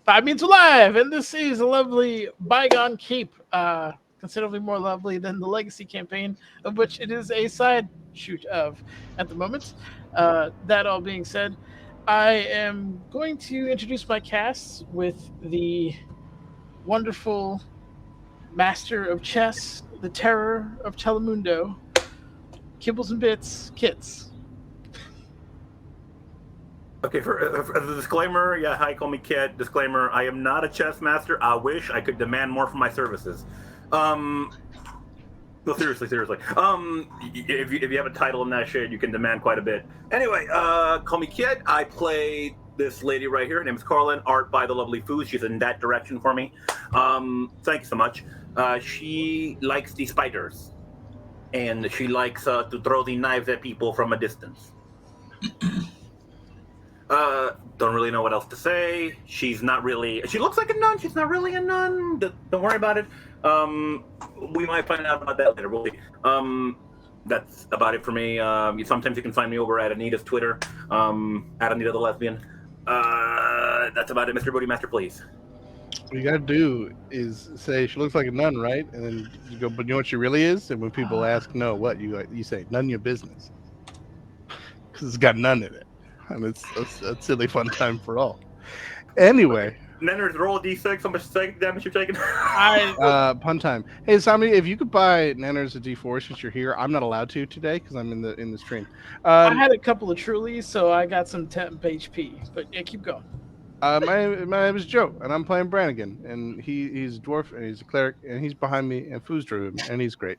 Five means alive, and this is a lovely Bygone Keep, considerably more lovely than the Legacy campaign, of which it is a side shoot of at the moment. That all being said, I am going to introduce my cast with the wonderful master of chess, the terror of Telemundo, Kibbles and Bits, Kits. Okay, for the disclaimer, hi, call me Kit. Disclaimer, I am not a chess master. I wish I could demand more for my services. No, seriously. If you have a title in that shit, you can demand quite a bit. Anyway, call me Kid. I play this lady right here. Her name is Carlin. Art by the lovely Foos. She's in that direction for me. Thank you so much. She likes the spiders, and she likes to throw the knives at people from a distance. Don't really know what else to say. She's not really. She looks like a nun. She's not really a nun. Don't worry about it. We might find out about that later. We'll see. That's about it for me. Sometimes you can find me over at Anita's Twitter, at Anita the Lesbian. That's about it, Mr. Booty Master, please. What you gotta do is say she looks like a nun, right? And then you go, but you know what she really is? And when people ask, no, what you say, none of your business, because it's got none in it, and it's a silly fun time for all. Anyway, Nenners, roll a d6. How much damage you're taking? Pun time. Hey, Sami, if you could buy Nanners a D4 since you're here, I'm not allowed to today because I'm in the stream. I had a couple of Trulies, so I got some temp HP. But yeah, keep going. My name is Joe, and I'm playing Brannigan, and he's a dwarf, and he's a cleric, and he's behind me, and Foos drew him, and he's great.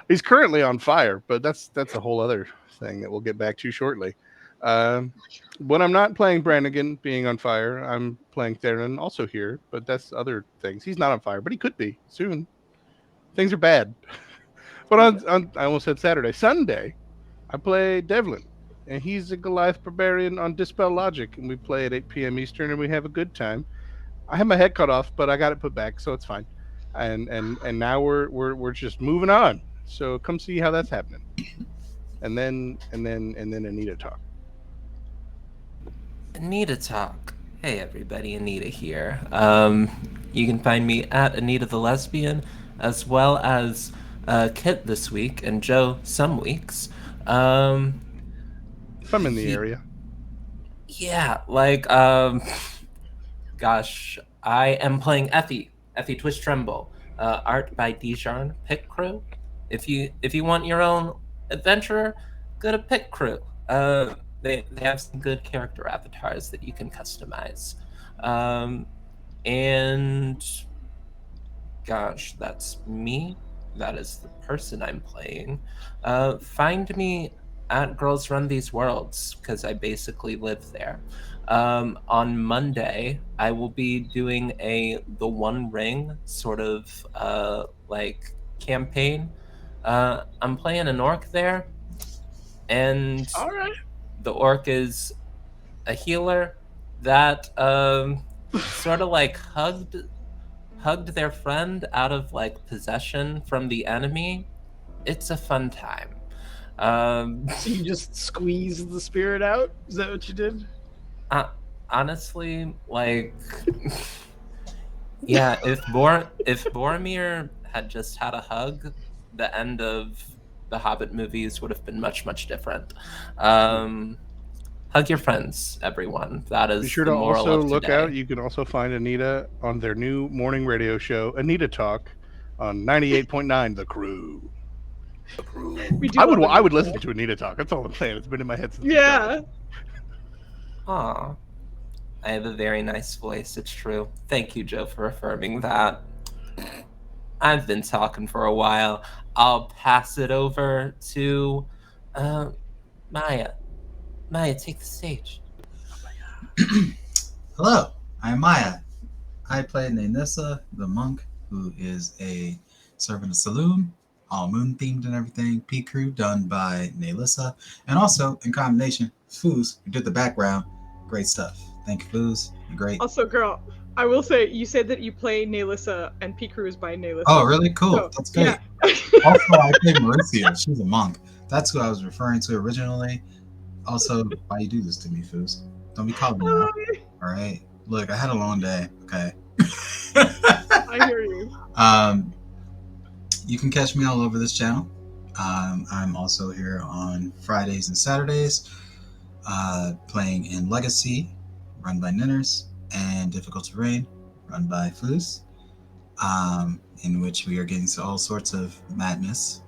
He's currently on fire, but that's a whole other thing that we'll get back to shortly. When I'm not playing Brannigan being on fire, I'm playing Theron also here, but that's other things. He's not on fire, but he could be soon. Things are bad. But on I almost said Saturday. Sunday, I play Devlin, and he's a Goliath barbarian on Dispel Logic, and we play at 8 p.m. Eastern, and we have a good time. I had my head cut off, but I got it put back, so it's fine. And now we're just moving on. So come see how that's happening. And then Anita talk. Anita Talk. Hey everybody, Anita here. You can find me at Anita the Lesbian, as well as Kit this week, and Joe some weeks. If I'm in the area. Yeah, gosh, I am playing Effie Twist Tremble, art by Dijon Pick Crew. If you want your own adventurer, go to Pick Crew. They have some good character avatars that you can customize. And gosh, that's me. That is the person I'm playing. Find me at Girls Run These Worlds, because I basically live there. On Monday, I will be doing the One Ring sort of campaign. I'm playing an orc there, and All right. the orc is a healer that sort of hugged their friend out of possession from the enemy. It's a fun time. So you just squeezed the spirit out? Is that what you did? Honestly, yeah, if Boromir had just had a hug, the end of the Hobbit movies would have been much, much different. Hug your friends, everyone. That is Be sure the to moral also of look today. out. You can also find Anita on their new morning radio show, Anita Talk, on 98.9 The Crew. I would listen to Anita Talk. That's all I'm saying. It's been in my head since. Yeah. Aw, I have a very nice voice. It's true. Thank you, Joe, for affirming that. I've been talking for a while. I'll pass it over to Maya. Maya, take the stage. Hello, I'm Maya. I play Nainissa, the monk, who is a servant of Saloon, all moon themed and everything. P Crew done by Nailissa, and also in combination, Foos, who did the background. Great stuff. Thank you, Foos. You're great. Also, girl, I will say you said that you play Nailissa and P Crew is by Nailissa. Oh, really? Cool. So, that's great. Yeah. Also, I play Mauricio. She's a monk. That's who I was referring to originally. Also, why you do this to me, Foos? Don't be calling me out. All right. Look, I had a long day. Okay. I hear you. You can catch me all over this channel. I'm also here on Fridays and Saturdays, playing in Legacy, run by Ninners, and Difficult Terrain, run by Foos, in which we are getting to all sorts of madness.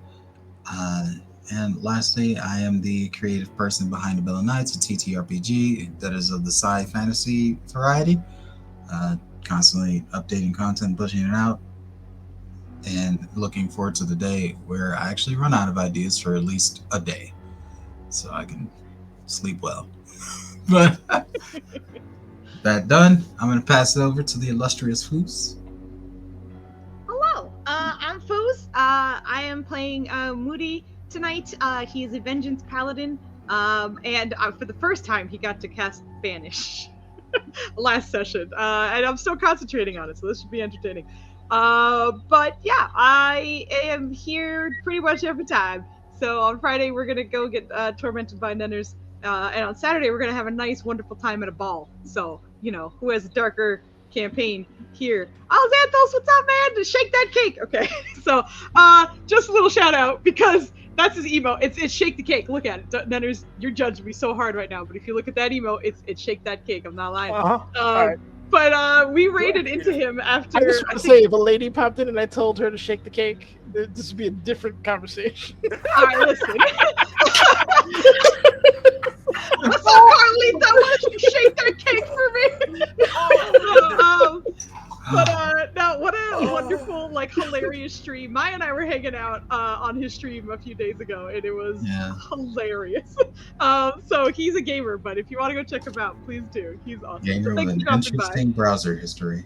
And lastly, I am the creative person behind the Bill of Nights, a TTRPG that is of the sci-fantasy variety, constantly updating content, pushing it out. and looking forward to the day where I actually run out of ideas for at least a day, so I can sleep well. But that done, I'm gonna pass it over to the illustrious Foos. Hello, I'm Foos. I am playing Moody tonight. He is a Vengeance Paladin, and for the first time, he got to cast Banish last session, and I'm still concentrating on it, so this should be entertaining. But yeah, I am here pretty much every time. So on Friday, we're gonna go get tormented by nunners, and on Saturday, we're gonna have a nice, wonderful time at a ball. So who has a darker campaign here? Oh, Xanthos, what's up, man? Just shake that cake. Okay, so just a little shout out because that's his emo. It's shake the cake. Look at it, Nunners. You're judging me so hard right now, but if you look at that emo, it's shake that cake. I'm not lying. All right. But we raided into him after. I just want to say, if a lady popped in and I told her to shake the cake, this would be a different conversation. All right, listen. What's up, Carlita? Why don't you shake that cake for me? Now, what a wonderful, hilarious stream. Maya and I were hanging out on his stream a few days ago, and it was hilarious. So he's a gamer, but if you want to go check him out, please do. He's awesome. Gamer with an interesting browser history.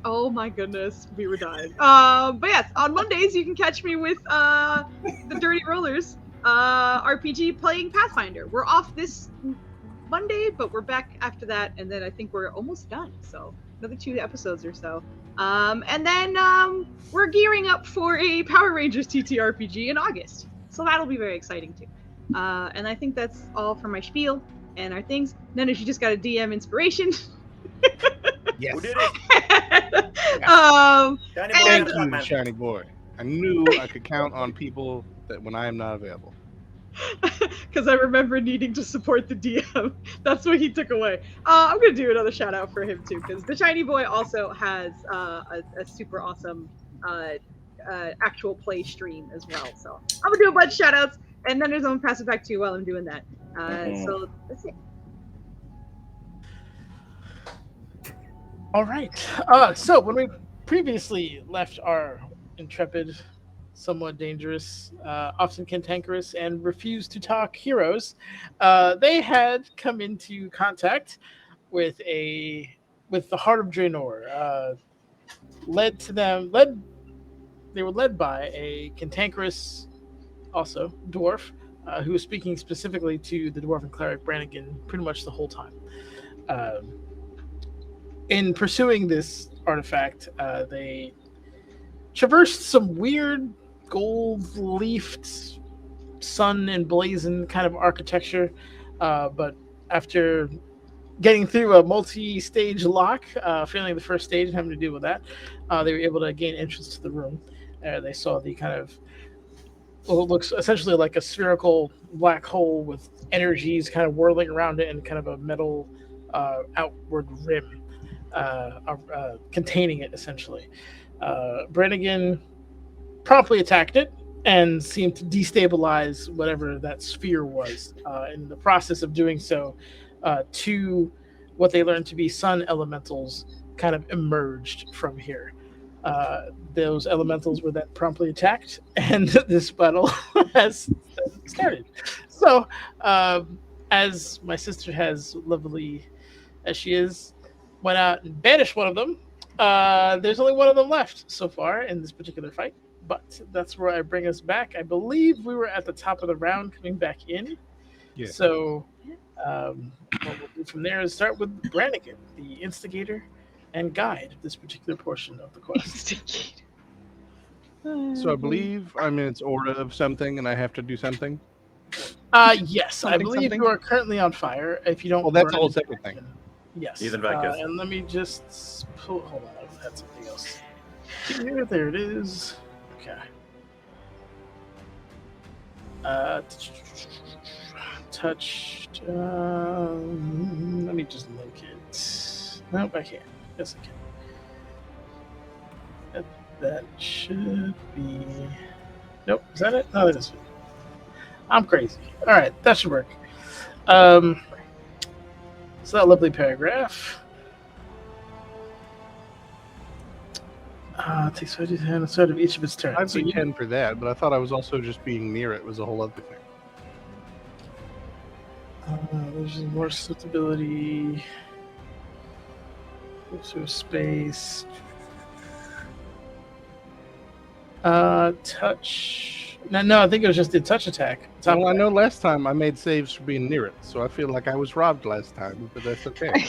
Oh my goodness, we were dying. But yes, on Mondays you can catch me with the Dirty Rollers RPG playing Pathfinder. We're off this Monday, but we're back after that, and then I think we're almost done. So another 2 episodes or so. And then we're gearing up for a Power Rangers TTRPG in August. So that'll be very exciting too. And I think that's all for my spiel and our things. None of you just got a DM inspiration. Yes. Who did it? Thank you, Shiny Boy. I knew I could count on people that when I am not available. Because I remember needing to support the DM. That's what he took away. I'm going to do another shout out for him too, because the Shiny Boy also has a super awesome actual play stream as well. So I'm going to do a bunch of shout outs, and then there's someone pass it back to you while I'm doing that. So that's it. All right. So when we previously left our intrepid, somewhat dangerous, often cantankerous, and refused to talk heroes, they had come into contact with the Heart of Draenor. They were led by a cantankerous, also dwarf, who was speaking specifically to the dwarven cleric Brannigan pretty much the whole time. In pursuing this artifact, they traversed some weird gold-leafed, sun-emblazoned kind of architecture, but after getting through a multi-stage lock, failing the first stage and having to deal with that, they were able to gain entrance to the room. They saw the kind of, well, it looks essentially like a spherical black hole with energies kind of whirling around it and kind of a metal outward rim containing it, essentially. Brannigan promptly attacked it and seemed to destabilize whatever that sphere was. In the process of doing so, 2 what they learned to be sun elementals kind of emerged from here. Those elementals were then promptly attacked, and this battle has started. So, as my sister has, lovely as she is, went out and banished one of them, there's only one of them left so far in this particular fight. But that's where I bring us back. I believe we were at the top of the round coming back in. Yeah. So what we'll do from there is start with Brannigan, the instigator and guide of this particular portion of the quest. So I believe I'm in its order of something, and I have to do something. Yes, I believe you are currently on fire. If you don't, well, that's a whole separate thing. Yes. He's in Vegas. And let me just pull. Hold on, I had something else. Here, there it is. Okay. Touched. Let me just link it. Nope, I can't. Yes, I can. That should be. Nope, is that it? No, that isn't. I'm crazy. All right, that should work. So that lovely paragraph. Takes 5d10 instead of each of its turns. I'd So be you, 10 for that, but I thought I was also just being near it was a whole other thing. there's more susceptibility. So space. Touch. No, I think it was just the touch attack. Well, I know last time I made saves for being near it, so I feel like I was robbed last time, but that's okay.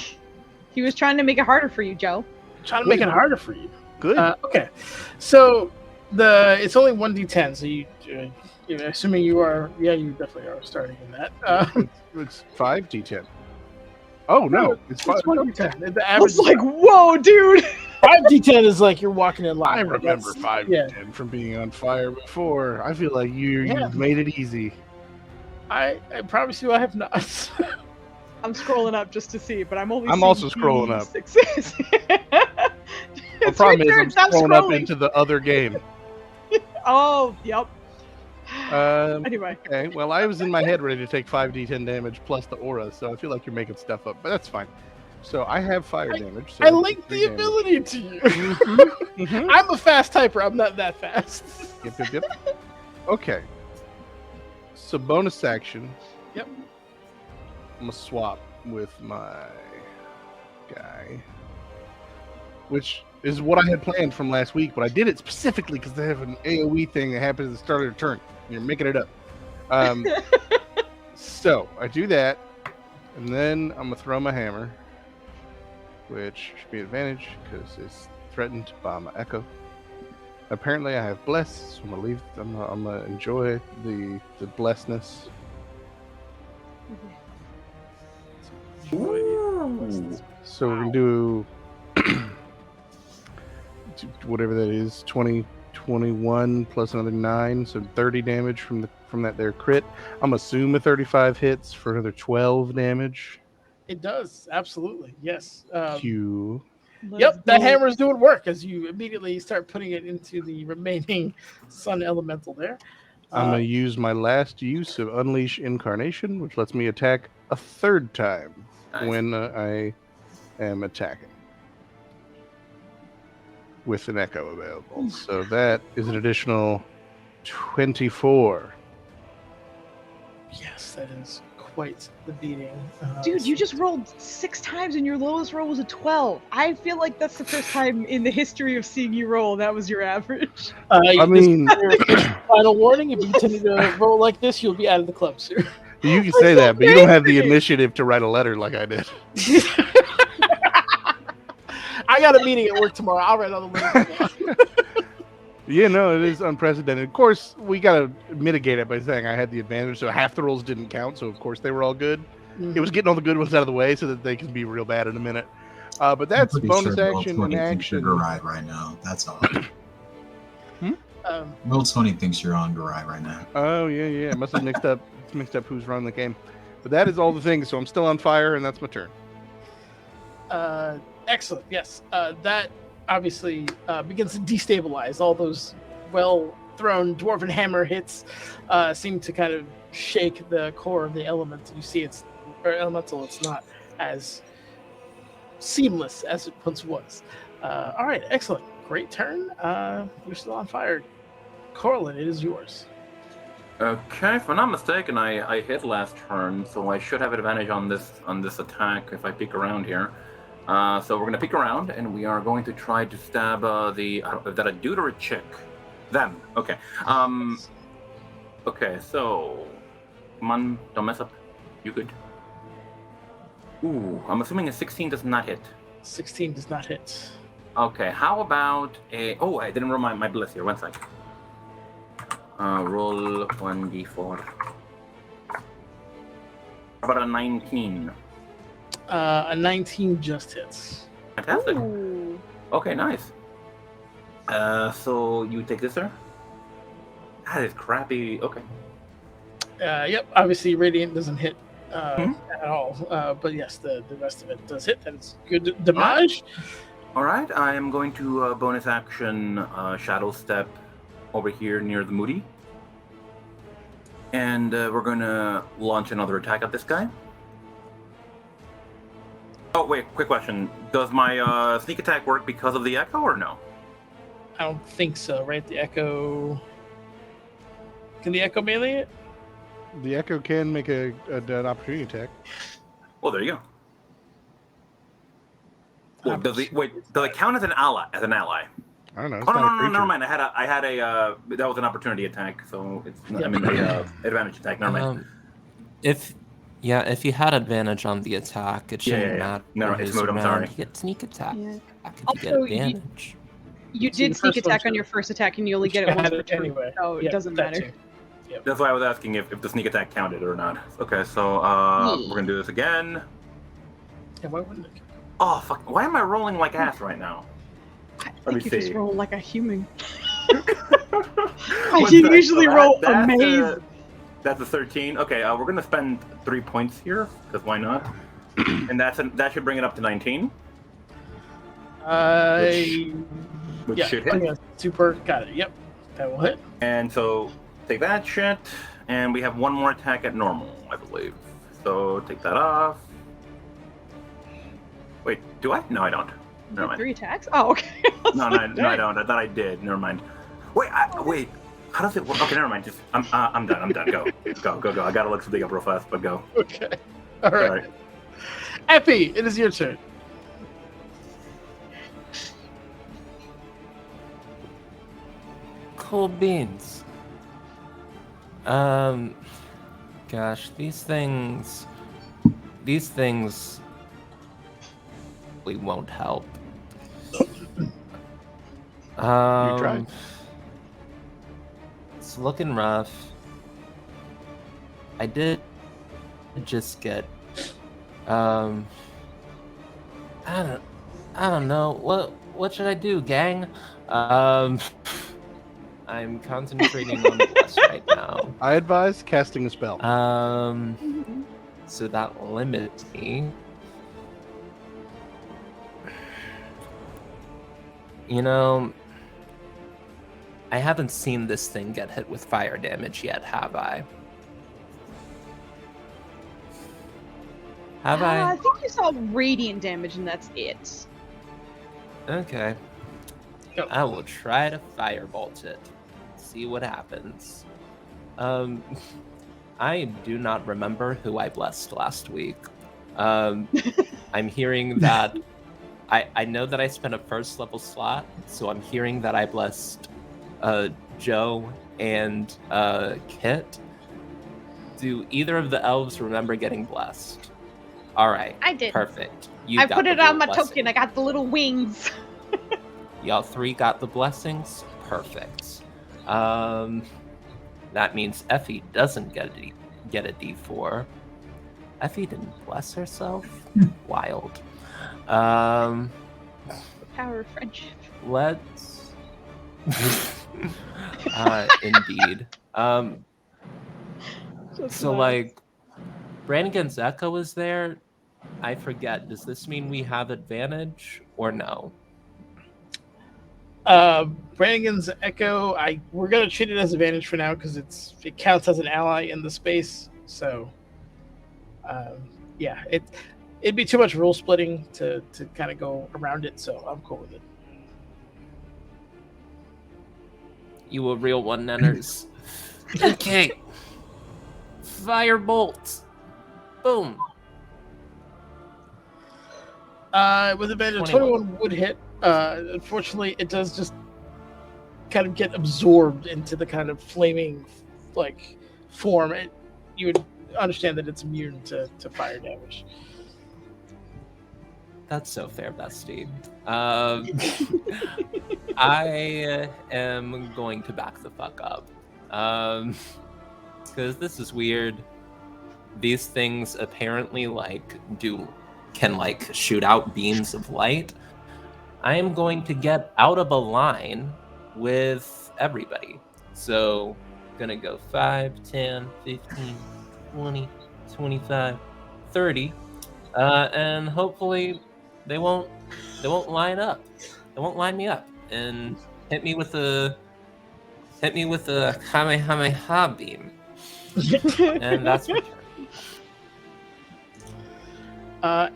He was trying to make it harder for you, Joe. Trying to make it harder for you. Good. Okay, so it's only 1d10. So you assuming you are, you definitely are starting in that. It's 5d10. Oh no, it's 5. 1d10. The I average was like, whoa, dude. 5d10 is like you're walking in line. I remember That's- 5d10 from being on fire before. I feel like you've made it easy. I promise you, I have not. I'm scrolling up just to see, but I'm only. I'm seeing also scrolling up. D6s. The It's problem right is there, I'm stop scrolling up scrolling. into the other game. Oh, yep. Anyway, Okay, well, I was in my head ready to take 5d10 damage plus the aura, so I feel like you're making stuff up, but that's fine. So I have fire damage. So I that's link 3 the damage. ability to you. Mhm. I'm a fast typer. I'm not that fast. Yep. Okay. So bonus action. Yep. I'm gonna swap with my guy, which is what I had planned from last week, but I did it specifically because they have an AOE thing that happens at the start of the turn. You're making it up. So I do that, and then I'm gonna throw my hammer, which should be an advantage because it's threatened by my echo. Apparently, I have bless, so I'm gonna leave. I'm gonna enjoy the blessedness. So we're gonna do whatever that is, 20, 21 plus another 9, so 30 damage from that there crit. I'm assume a 35 hits for another 12 damage. It does absolutely, yes. Q. Yep, that hammer is doing work as you immediately start putting it into the remaining sun elemental there. I'm gonna use my last use of Unleash Incarnation, which lets me attack a third time when I am attacking with an echo available. So that is an additional 24. Yes, that is quite the beating. Dude, you just rolled 6 times and your lowest roll was a 12. I feel like that's the first time in the history of seeing you roll that was your average. I mean, final warning: if you continue to roll like this, you'll be out of the club soon. you can say that, but you don't have the initiative to write a letter like I did. I got a meeting at work tomorrow. I'll write all the letters. Yeah, no, it is unprecedented. Of course, we gotta mitigate it by saying I had the advantage, so half the rolls didn't count. So of course they were all good. It was getting all the good ones out of the way so that they can be real bad in a minute. But that's bonus action and action. Garai right now. That's all. Um, Will 20 thinks you're on Garai right now. Oh yeah. Must have mixed up who's running the game. But that is all the things. So I'm still on fire, and that's my turn. Excellent. Yes. That obviously begins to destabilize. All those well-thrown dwarven hammer hits seem to kind of shake the core of the element. You see elemental. It's not as seamless as it once was. All right. Excellent. Great turn. You're still on fire. Corlin, it is yours. Okay, if I'm not mistaken, I hit last turn, so I should have advantage on this attack if I peek around here. So we're gonna peek around, and we are going to try to stab is that a dude or a chick? Them. Okay. Okay. So, come on, don't mess up. You good? Ooh, I'm assuming a 16 does not hit. 16 does not hit. Okay. How about a? Oh, I didn't roll my bliss here. 1 sec. Roll 1d4. How about a 19? A 19 just hits. Fantastic. Ooh. Okay, nice. So you take this, sir? That is crappy. Okay. Yep, obviously Radiant doesn't hit at all. But yes, the rest of it does hit. That is good damage. All right, I am going to bonus action Shadow Step over here near the Moody. And we're going to launch another attack at this guy. Oh, wait, quick question. Does my sneak attack work because of the echo or no? I don't think so, right? The Echo. Can the Echo melee it? The Echo can make an opportunity attack. Well, there you go. Well, does it count as an ally? I don't know. It's Oh not a no, creature. never mind. I had a that was an opportunity attack, so it's I mean the advantage attack. Never mind. If you had advantage on the attack, it shouldn't matter. No, it's who's moved. I'm around. sorry. You get sneak attack. Yeah. If you get Also, advantage. You See, did the sneak first one attack on too. your first attack, and you only Which get I it once had per turn, anyway. so it Yeah, doesn't that matter. too. Yep. That's why I was asking if the sneak attack counted or not. Okay, so we're gonna do this again. Yeah, why wouldn't it? Oh fuck! Why am I rolling like ass right now? I Let me think you just see. roll like a human. What's You that? usually So roll that's amazing. That's a 13. Okay, we're gonna spend 3 points here because why not? And that should bring it up to 19. Which Yeah, should hit. yeah, super. Got it. Yep, that will hit. And so take that shit, and we have one more attack at normal, I believe. So take that off. Wait, do I? No, I don't. Never mind. 3 attacks? Oh, okay. No, I don't. I thought I did. Never mind. Wait. How does it work? Okay, never mind. Just I'm done. Go. I gotta look something up real fast, but go. Okay. All right. Epi, it is your turn. Cool beans. Gosh, these things we won't help. You tried. It's looking rough. I did just get I don't know. What should I do, gang? I'm concentrating on bless right now. I advise casting a spell. So that limits me. You know, I haven't seen this thing get hit with fire damage yet, have I? Have I? I think you saw radiant damage, and that's it. Okay. Go. I will try to firebolt it. See what happens. I do not remember who I blessed last week. I'm hearing that I know that I spent a first level slot, so I'm hearing that I blessed Joe and Kit. Do either of the elves remember getting blessed? All right. I did. Perfect. I put it on my token. I got the little wings. Y'all 3 got the blessings. Perfect. That means Effie doesn't get a D4. Effie didn't bless herself. Wild. The power of friendship. Let's. Indeed. So like, Brannigan's Echo is there. I forget. Does this mean we have advantage or no? Brannigan's Echo. We're gonna treat it as advantage for now because it counts as an ally in the space. So, yeah, it'd be too much rule splitting to kind of go around it. So I'm cool with it. You a real one, Nenners. Okay. Firebolt. Boom. With advantage, 21. 21 would hit. Unfortunately, it does just kind of get absorbed into the kind of flaming, like, form. You would understand that it's immune to fire damage. That's so fair, bestie. I am going to back the fuck up. Because this is weird. These things apparently can shoot out beams of light. I am going to get out of a line with everybody. So gonna go 5, 10, 15, 20, 25, 30. And hopefully they won't line up. They won't line me up and hit me with a Kamehameha beam. And that's my turn.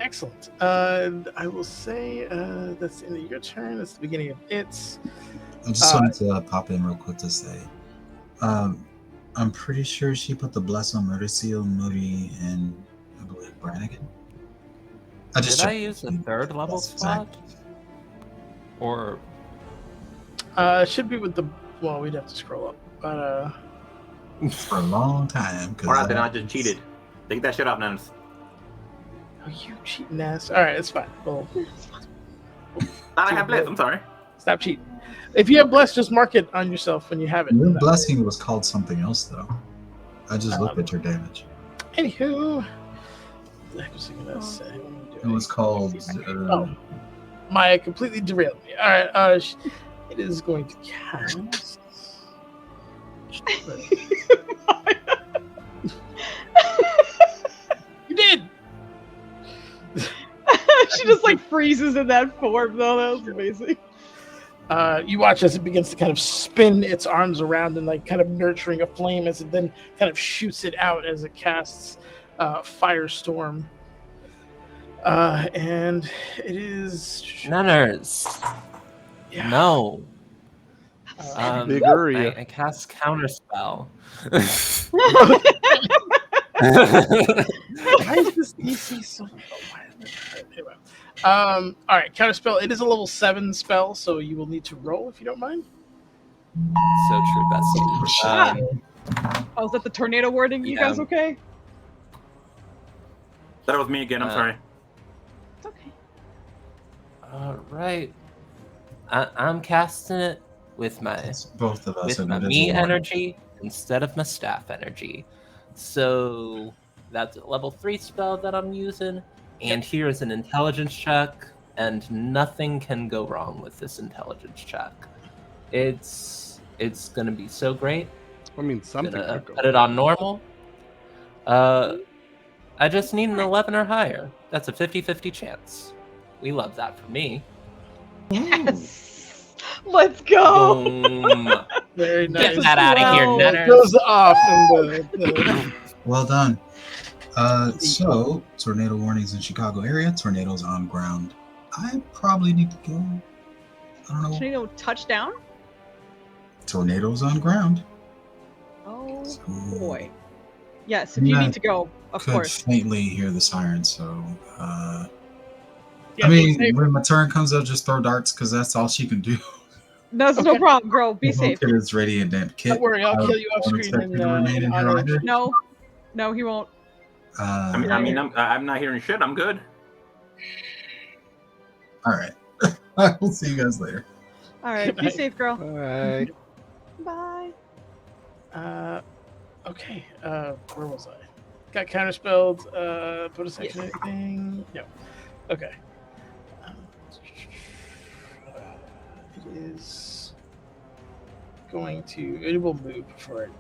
Excellent. And I will say that's the end of your turn. That's the beginning of its. I just wanted to pop in real quick to say, I'm pretty sure she put the bless on Murder Seal, Moody, and I believe Brannigan. Did I use a third level spot? Or It should be with the. Well, we'd have to scroll up, but for a long time. All right, then I just cheated. Take that shit off, Nance. Oh, you cheating ass! All right, it's fine. Well, I have bless. I'm sorry. stop cheating. If you have blessed, just mark it on yourself when you have it. Your blessing was called something else, though. I just looked at your damage. Anywho, what the heck was I gonna say? It was called. Maya completely derailed me. All right, it is going to cast. You did. She just like freezes in that form, though. That was amazing. You watch as it begins to kind of spin its arms around and like kind of nurturing a flame as it then kind of shoots it out as it casts Firestorm. And it is Nunners. Yeah. No. Biguria. I cast Counterspell. Why is this DC so? Anyway. All right, Counterspell. It is a level 7 spell, so you will need to roll if you don't mind. So true, Bessie. Oh, is that the tornado wording? You guys okay? That was me again. I'm sorry. It's okay. All right. I'm casting it with my both of us with my me energy instead of my staff energy. So that's a level 3 spell that I'm using. And here is an intelligence check, and nothing can go wrong with this intelligence check. It's gonna be so great. I mean, something. Gonna put it on normal. I just need an 11 or higher. That's a 50-50 chance. We love that for me. Yes. Let's go. Boom. Very nice. Get that out of here, It Nunners. goes off in the Well done. So, tornado warnings in Chicago area. Tornadoes on ground. I probably need to go. I don't know. Tornado touchdown? Tornadoes on ground. Oh So, boy. Yes, if you need to go, of could course. faintly hear the siren, so Yeah, I mean, safe. when my turn comes up, just throw darts because that's all she can do. That's no problem, girl. Be safe. Kit is radiant damp kit. Don't worry, I'll kill you off Don't screen expect me to remain in here either. No, he won't. I'm not hearing shit. I'm good. All right. I will see you guys later. All right, be safe, girl. Bye. Bye. Okay. Where was I? Got counterspelled. Put a section Yes. anything? No. Okay. It is going to. It will move before it.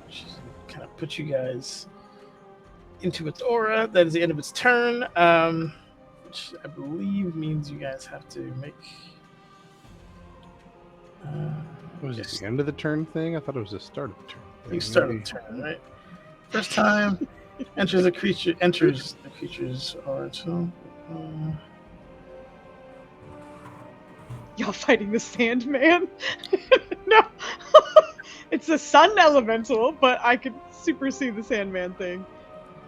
Just kind of put you guys into its aura. That is the end of its turn. Which I believe means you guys have to make. Was it the end of the turn thing? I thought it was the start of the turn. You start the turn, right? First time enters the creature's aura. So, Y'all fighting the Sandman? No. It's a sun elemental, but I could supersede the Sandman thing.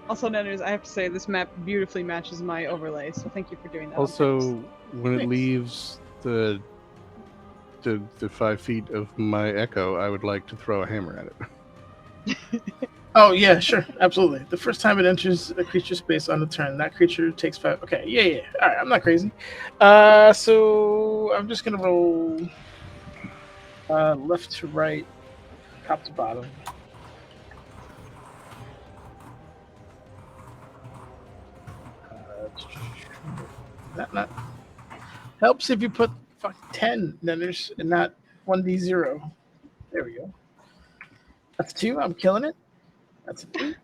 Also, Nenners, I have to say, this map beautifully matches my overlay, so thank you for doing that. Also, when it Thanks. leaves the 5 feet of my echo, I would like to throw a hammer at it. oh yeah, sure, absolutely. The first time it enters a creature space on the turn, that creature takes 5. Okay, yeah. All right, I'm not crazy. So I'm just gonna roll left to right, top to bottom. Not helps if you put 10 nenners and not 1d0. There we go. That's 2. I'm killing it. That's a 3.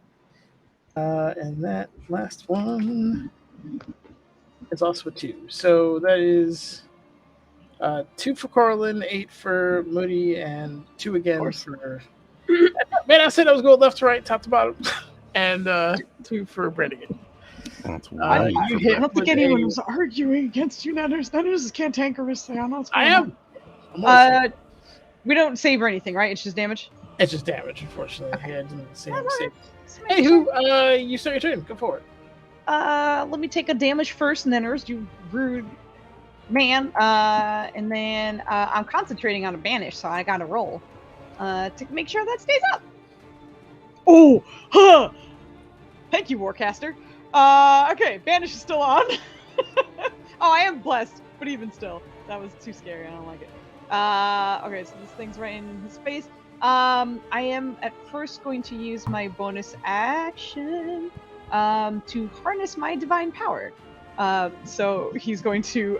And that last one is also a 2. So that is 2 for Corlin, 8 for Moody, and 2 again for. Man, I said I was going left to right, top to bottom, and 2 for Brannigan. That's you hit I don't think with anyone a- was arguing against you, Nenners. Nenners is cantankerous. I know. I am. We don't save or anything, right? It's just damage. It's just damage, unfortunately. Okay. Yeah, I didn't see That's him all save. right. Just making sure. You start your turn. Go for it. Let me take a damage first, and then you rude man. And then I'm concentrating on a banish, so I got to roll to make sure that stays up. Oh, huh. Thank you, Warcaster. Okay, banish is still on. Oh, I am blessed, but even still, that was too scary. I don't like it. Okay, so this thing's right in his face. I am at first going to use my bonus action to harness my divine power. So he's going to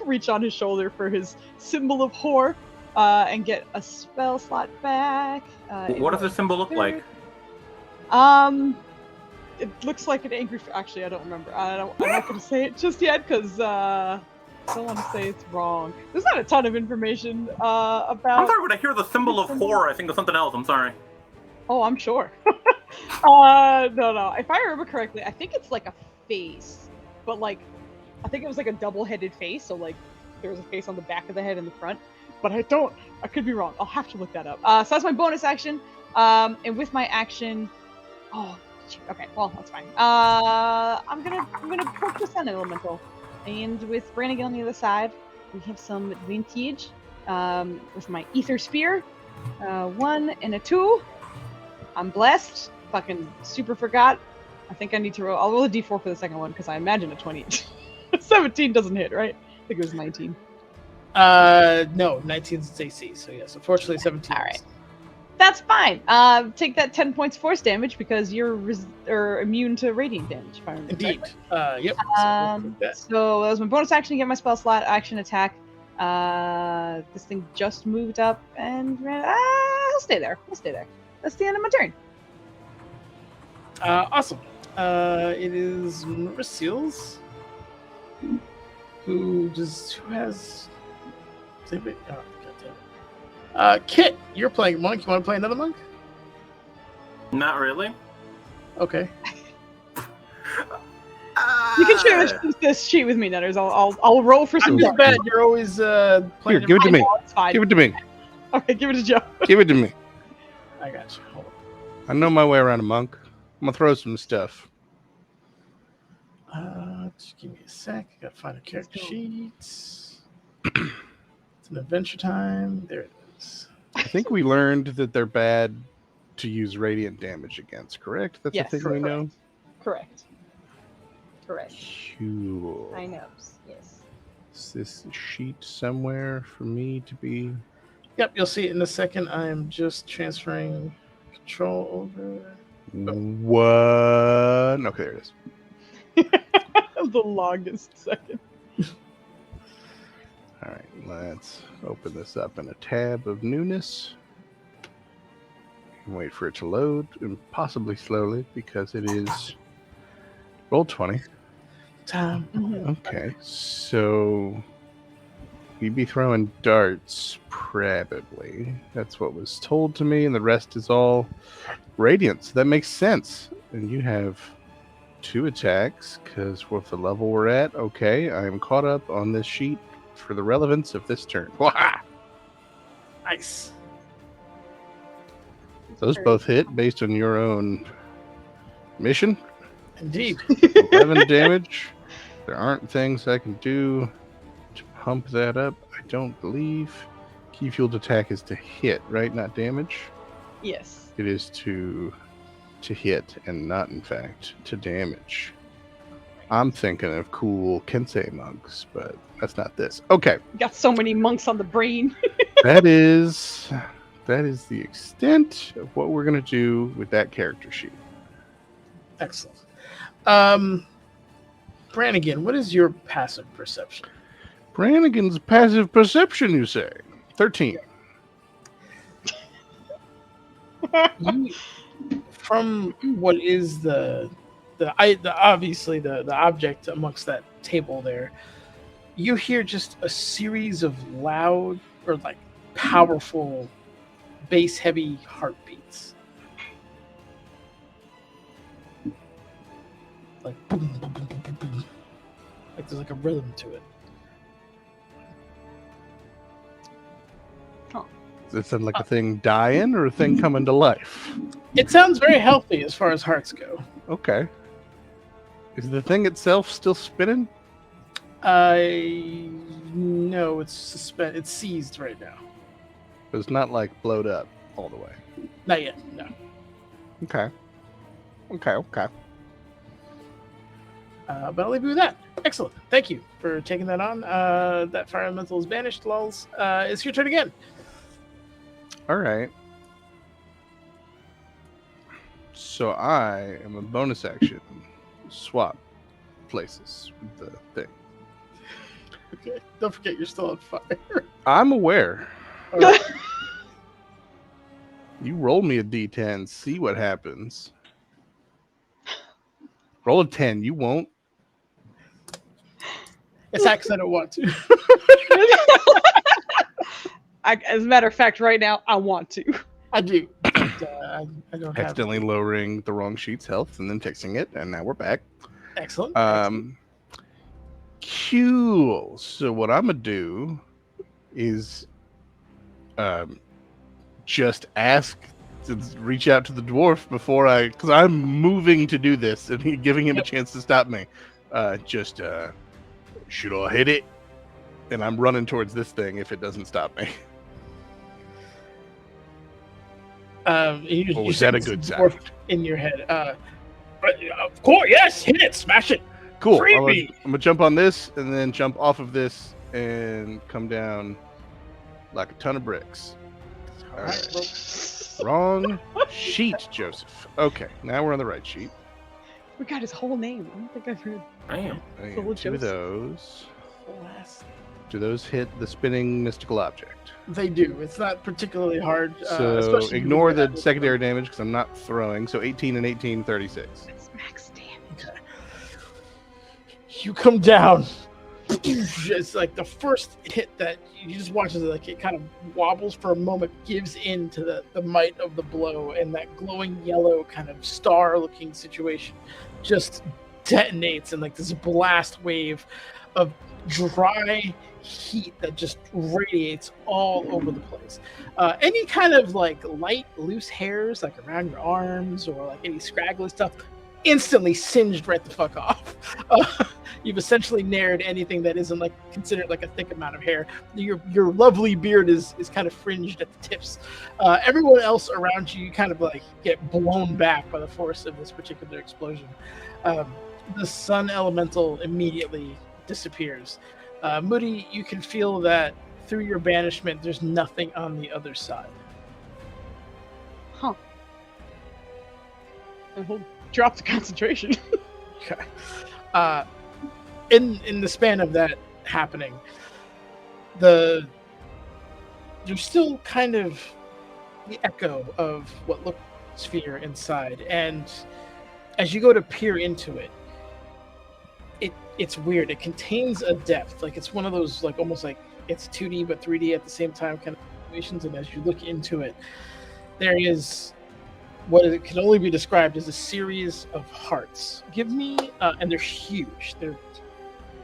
reach on his shoulder for his symbol of whore and get a spell slot back. What does the symbol look like? It looks like an angry. Actually, I don't remember. I'm not going to say it just yet because I don't want to say it's wrong. There's not a ton of information about. I'm sorry, when I hear the symbol of horror, I think of something else. I'm sorry. Oh, I'm sure. No. If I remember correctly, I think it's like a face, but like, I think it was like a double-headed face. So like, there was a face on the back of the head and the front. But I could be wrong. I'll have to look that up. So that's my bonus action. And with my action, oh, shoot. Okay, well that's fine. I'm gonna poke the sun elemental, and with Brannigan on the other side, we have some advantage. With my ether spear, 1 and a 2. I'm blessed. Fucking super forgot. I think I need to roll. I'll roll a d4 for the second one because I imagine a 20. 17 doesn't hit, right? I think it was 19. No, 19's its AC. So yes, unfortunately 17. All right. That's fine. Take that 10 points force damage because you're immune to radiant damage. If I remember Indeed. correctly. Yep. So that was my bonus action to get my spell slot action attack. This thing just moved up and ran. I'll stay there. That's the end of my turn. Awesome. It is Mariciel's who has. Oh, goddamn. Kit, you're playing monk. You want to play another monk? Not really. Okay. You can share this sheet with me, Nutters. I'll roll for some. I'm just bad. You're always playing. Here, give it to me. It's fine. Give it to me. Okay, give it to Joe. Give it to me. I got you. Hold I know my way around a monk. I'm gonna throw some stuff. on. Just give me a sec. I gotta find a character sheet. It's an adventure time. There it is. I think we learned that they're bad to use radiant damage against. Correct? That's Yes, the thing we know. Correct. Cool. I know. Yes. Is this sheet somewhere for me to be? Yep, you'll see it in a second. I am just transferring control over. What? Okay, there it is. The longest second. All right, let's open this up in a tab of newness. And wait for it to load, and possibly slowly because it is roll 20. Time. Okay, so you'd be throwing darts, probably. That's what was told to me, and the rest is all radiant. So that makes sense. And you have 2 attacks because with the level we're at, okay, I am caught up on this sheet for the relevance of this turn. Wah! Nice. Those both hit based on your own mission. Indeed. 11 damage. There aren't things I can do to pump that up, I don't believe. Key fueled attack is to hit, right? Not damage. Yes. It is to hit and not, in fact, to damage. I'm thinking of cool Kensei monks, but that's not this. Okay. Got so many monks on the brain. that is the extent of what we're going to do with that character sheet. Excellent. Brannigan, what is your passive perception? Brannigan's passive perception, you say? 13. From what is the obviously the object amongst that table there, you hear just a series of loud or like powerful bass heavy heartbeats. Like boom, boom, boom, boom, boom, boom. Like there's like a rhythm to it. It sound like a thing dying or a thing coming to life? It sounds very healthy as far as hearts go. Okay. Is the thing itself still spinning? No, it's seized right now. But it's not like blowed up all the way. Not yet. No. Okay. Okay. But I'll leave you with that. Excellent. Thank you for taking that on. That fire elemental is banished. Lulz. It's your turn again. All right. So I am a bonus action swap places with the thing. Okay. Don't forget you're still on fire. I'm aware. All right. You roll me a d10, see what happens. Roll a 10. You won't. It's actually I don't want to. As a matter of fact, right now, I want to. I do. But, I don't have. Accidentally lowering the wrong sheet's health and then fixing it, and now we're back. Excellent. Cool. So what I'm gonna do is just ask to reach out to the dwarf before because I'm moving to do this and giving him a chance to stop me. Should I hit it? And I'm running towards this thing if it doesn't stop me. You Was that a good dwarf sound? in your head? But of course, yes. Hit it. Smash it. Cool. Free I'm me. gonna jump on this and then jump off of this and come down like a ton of bricks. All right. Wrong sheet, Joseph. Okay, now we're on the right sheet. We got his whole name. I don't think I've heard. Damn. And Full two of Joseph. those. Alas. Do those hit the spinning mystical object? They do. It's not particularly hard. So especially ignore with the that. secondary damage because I'm not throwing. So 18 and 18, 36. That's max damage. Okay. You come down. It's like the first hit that you just watch as it kind of wobbles for a moment, gives in to the might of the blow, and that glowing yellow kind of star-looking situation just detonates, and like this blast wave of dry heat that just radiates all over the place. Any kind of like light, loose hairs like around your arms or like any scraggly stuff instantly singed right the fuck off. You've essentially nared anything that isn't like considered like a thick amount of hair. Your lovely beard is kind of fringed at the tips. Everyone else around you kind of like get blown back by the force of this particular explosion. The sun elemental immediately disappears. Moody, you can feel that through your banishment, there's nothing on the other side. Huh. And he'll drop the concentration. Okay. In the span of that happening, there's still kind of the echo of what looked like a sphere inside, and as you go to peer into it, it's weird. It contains a depth, like it's one of those like almost like it's 2D but 3D at the same time kind of situations. And as you look into it, there is what it can only be described as a series of hearts. Give me, and they're huge. They're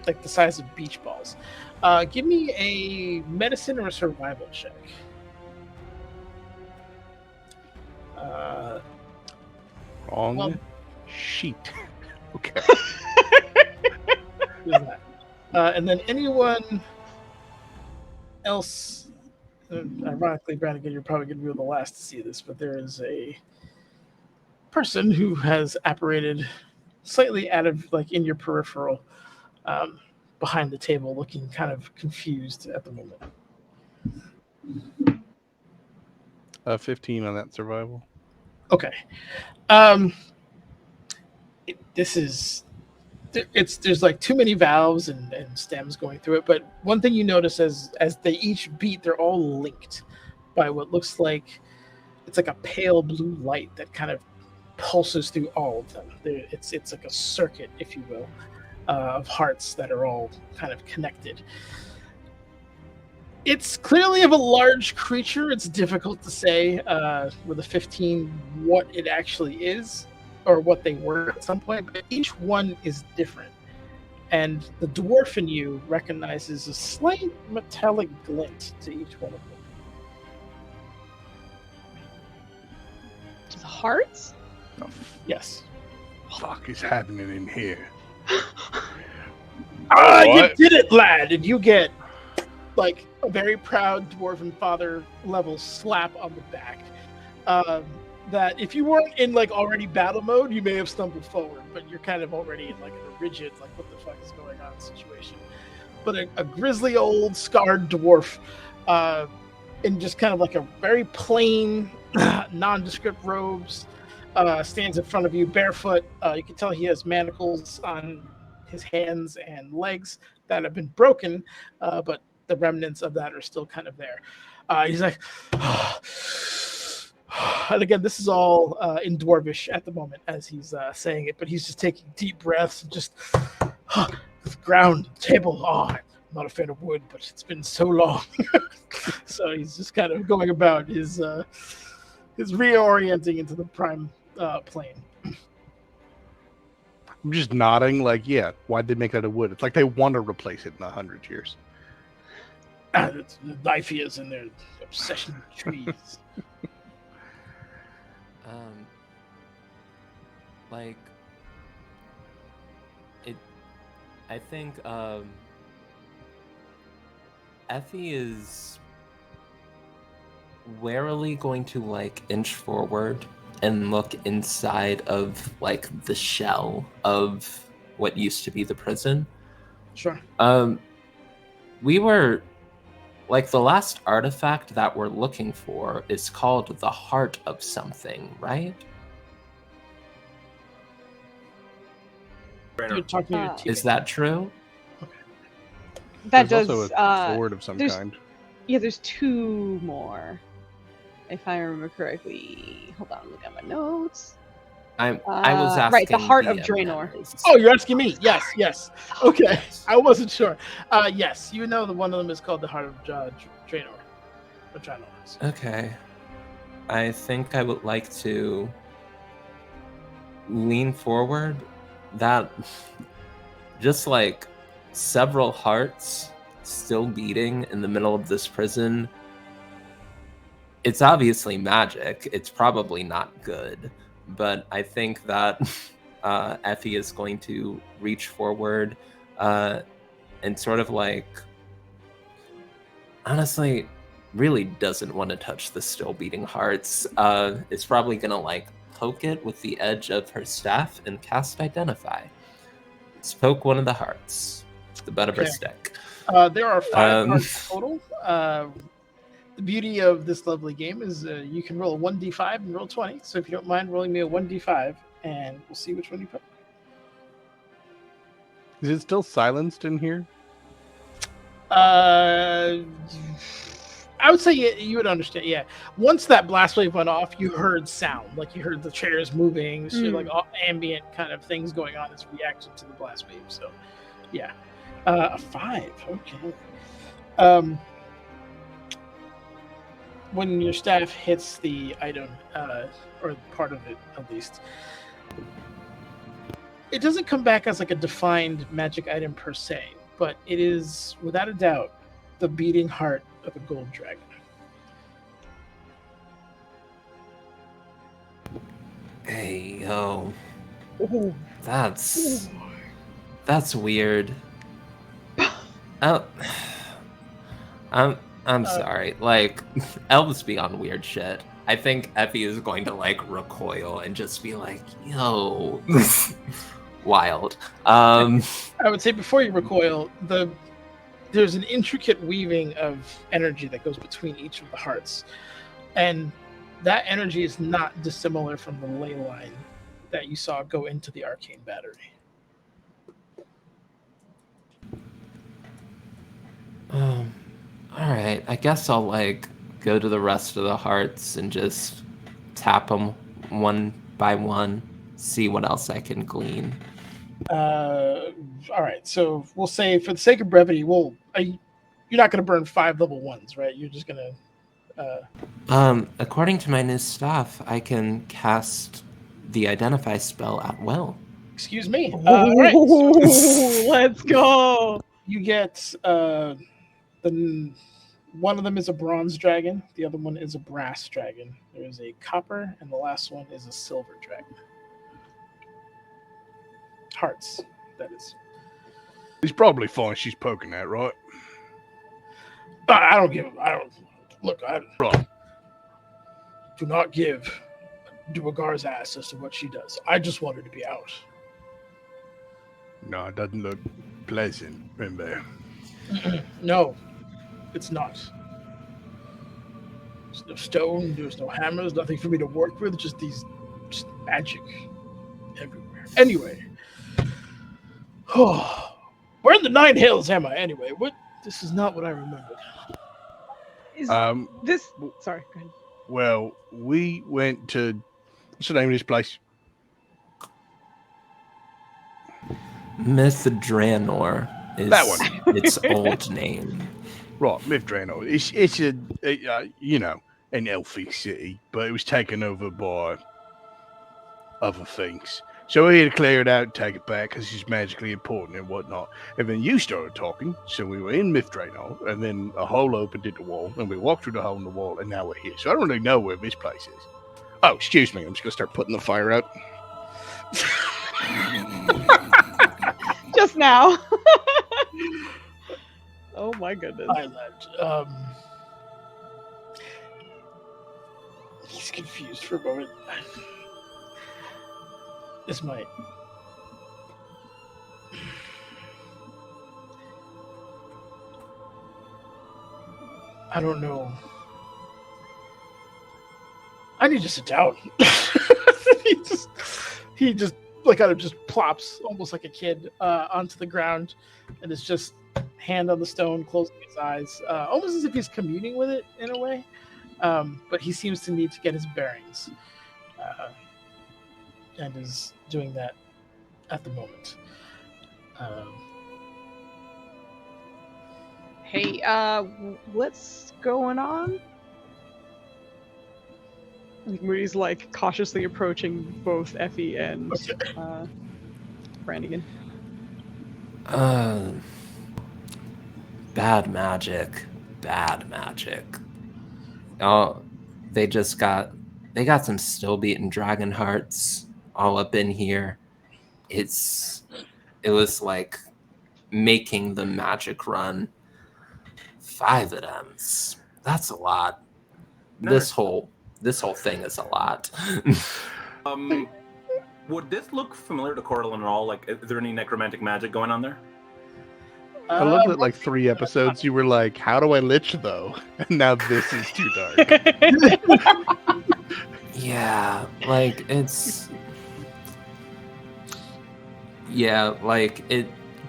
like the size of beach balls. Give me a medicine or a survival check. Wrong Well- sheet. Okay. Who's that? And then anyone else, ironically, Brannigan, you're probably going to be the last to see this, but there is a person who has apparated slightly out of, like, in your peripheral, behind the table, looking kind of confused at the moment. 15 on that survival. Okay. There's like too many valves and stems going through it, but one thing you notice as they each beat, they're all linked by what looks like it's like a pale blue light that kind of pulses through all of them. It's like a circuit, if you will, of hearts that are all kind of connected. It's clearly of a large creature. It's difficult to say with a 15 what it actually is or what they were at some point, but each one is different. And the dwarf in you recognizes a slight metallic glint to each one of them. hearts? Yes. Fuck is happening in here? Ah, you what? did it, lad! And you get like a very proud dwarven father level slap on the back. That if you weren't in like already battle mode, you may have stumbled forward, but you're kind of already in like a rigid, like what the fuck is going on situation. But a grizzly old scarred dwarf, in just kind of like a very plain, nondescript robes, stands in front of you barefoot. You can tell he has manacles on his hands and legs that have been broken, but the remnants of that are still kind of there. He's like, and again, this is all in Dwarvish at the moment as he's saying it, but he's just taking deep breaths and just ground, table. Oh, I'm not a fan of wood, but it's been so long. So he's just kind of going about his reorienting into the prime plane. I'm just nodding, like, yeah. Why'd they make that of wood? It's like they want to replace it in 100 years. It's the Nyphias and their obsession with trees. Like it. I think Effie is warily going to like inch forward and look inside of like the shell of what used to be the prison. Sure. We were like the last artifact that we're looking for is called the heart of something, right? You're talking to your team. Is that true? That There's does. also a sword of some there's- kind. Yeah, there's 2 more, if I remember correctly. Hold on, look at my notes. I was asking. Right, the heart of DM Draenor. members. Oh, you're asking me? Yes. Okay, I wasn't sure. Yes, you know the one of them is called the Heart of Draenor. Or Draenor. Okay. I think I would like to lean forward. That just like several hearts still beating in the middle of this prison. It's obviously magic. It's probably not good, but I think that Effie is going to reach forward and sort of like honestly really doesn't want to touch the still beating hearts. It's probably gonna like poke it with the edge of her staff and cast Identify. Let's poke one of the hearts. The butt of her Okay. stick. There are 5 hearts total. The beauty of this lovely game is you can roll a 1d5 and roll 20. So if you don't mind rolling me a 1d5, and we'll see which one you pick. Is it still silenced in here? I would say you would understand. Yeah, once that blast wave went off, you heard sound, like you heard the chairs moving, so like all ambient kind of things going on as reaction to the blast wave. So, yeah, a 5. Okay. When your staff hits the item, or part of it at least, it doesn't come back as like a defined magic item per se, but it is without a doubt the beating heart of a gold dragon. Hey, yo. Ooh. That's weird. Oh, I'm sorry. Like, elves be on weird shit. I think Effie is going to like recoil and just be like, "Yo, wild." I would say before you recoil, there's an intricate weaving of energy that goes between each of the hearts, and that energy is not dissimilar from the ley line that you saw go into the arcane battery. All right. I guess I'll like go to the rest of the hearts and just tap them one by one, see what else I can glean. All right, so we'll say for the sake of brevity, you're not going to burn 5 level 1s, right? You're just going to. According to my new staff, I can cast the Identify spell at will. Excuse me. All right, so Let's go. you get the One of them is a bronze dragon. The other one is a brass dragon. There is a copper, and the last one is a silver dragon. Hearts, that is. He's probably fine. She's poking at, right? I don't give. I don't look. I Right. do not give Duergar's ass as to what she does. I just want her to be out. No, it doesn't look pleasant in there. No, it's not. There's no stone. There's no hammers. Nothing for me to work with. Just magic everywhere. Anyway, where in the Nine Hills am I? Anyway, what? This is not what I remembered. Is Um, this? Sorry, go ahead. well, we went to, what's the name of this place? Mithranor is That one. its old name. Right, Mithranor. It's an elfy city, but it was taken over by other things. So we had to clear it out and take it back because it's magically important and whatnot. And then you started talking, so we were in Mithranor, and then a hole opened in the wall, and we walked through the hole in the wall, and now we're here. So I don't really know where this place is. Oh, excuse me. I'm just going to start putting the fire out. Just now. Oh my goodness. Island. He's confused for a moment. This might. I don't know. I need to sit down. he just like kind of just plops almost like a kid onto the ground and is just hand on the stone, closing his eyes, almost as if he's communing with it in a way. But he seems to need to get his bearings, and is doing that at the moment. Hey, what's going on? Moody's like cautiously approaching both Effie and Brannigan. Bad magic. Oh, they got some still beating dragon hearts all up in here. It was like making the magic run. 5 of them. That's a lot. Nice. This whole thing is a lot. Would this look familiar to Cortland at all? Like, is there any necromantic magic going on there? I love that, like 3 episodes, you were like, how do I lich, though? And now this is too dark. Yeah, like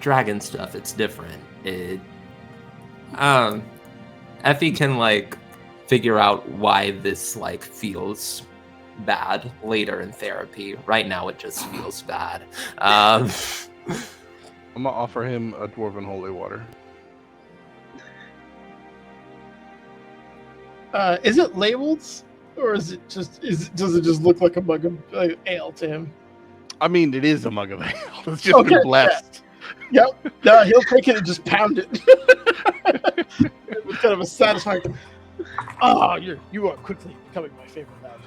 dragon stuff, it's different. Effie can like figure out why this like feels bad later in therapy. Right now it just feels bad. I'm gonna offer him a dwarven holy water. Is it labeled, or is it just does it just look like a mug of ale to him? I mean, it is a mug of ale. It's just been blessed. Yep. No, he'll take it and just pound it. With kind of a satisfying. Oh, you are quickly becoming my favorite lad.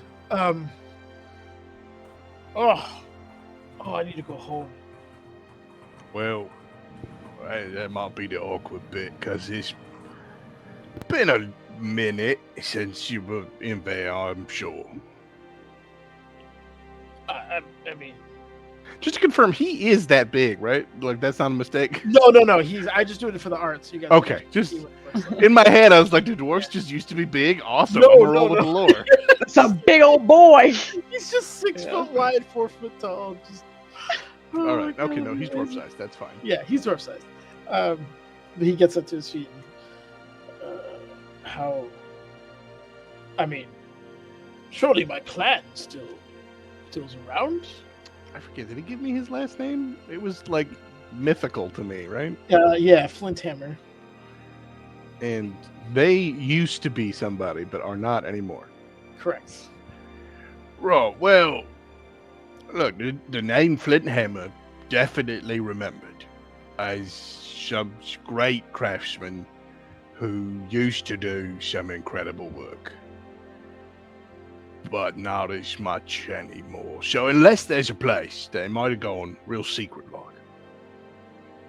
I need to go home. Well, that might be the awkward bit, because it's been a minute since you were in there, I'm sure. I mean, just to confirm, he is that big, right? Like, that's not a mistake? No. I just doing it for the arts. You guys okay, just in my head, I was like, the dwarves just used to be big? Awesome, I'm gonna roll with the lore. That's a big old boy. He's just 6 foot wide, 4 foot tall. Just... All right, okay, no, he's dwarf sized. That's fine. Yeah, he's dwarf sized. But he gets up to his feet. How? I mean, surely my clan still's around. I forget. Did he give me his last name? It was like mythical to me, right? Yeah, Flinthammer. And they used to be somebody, but are not anymore. Correct. Right. Well, look, the name Flinthammer definitely remembered as some great craftsman who used to do some incredible work, but not as much anymore. So unless there's a place that might have gone real secret like,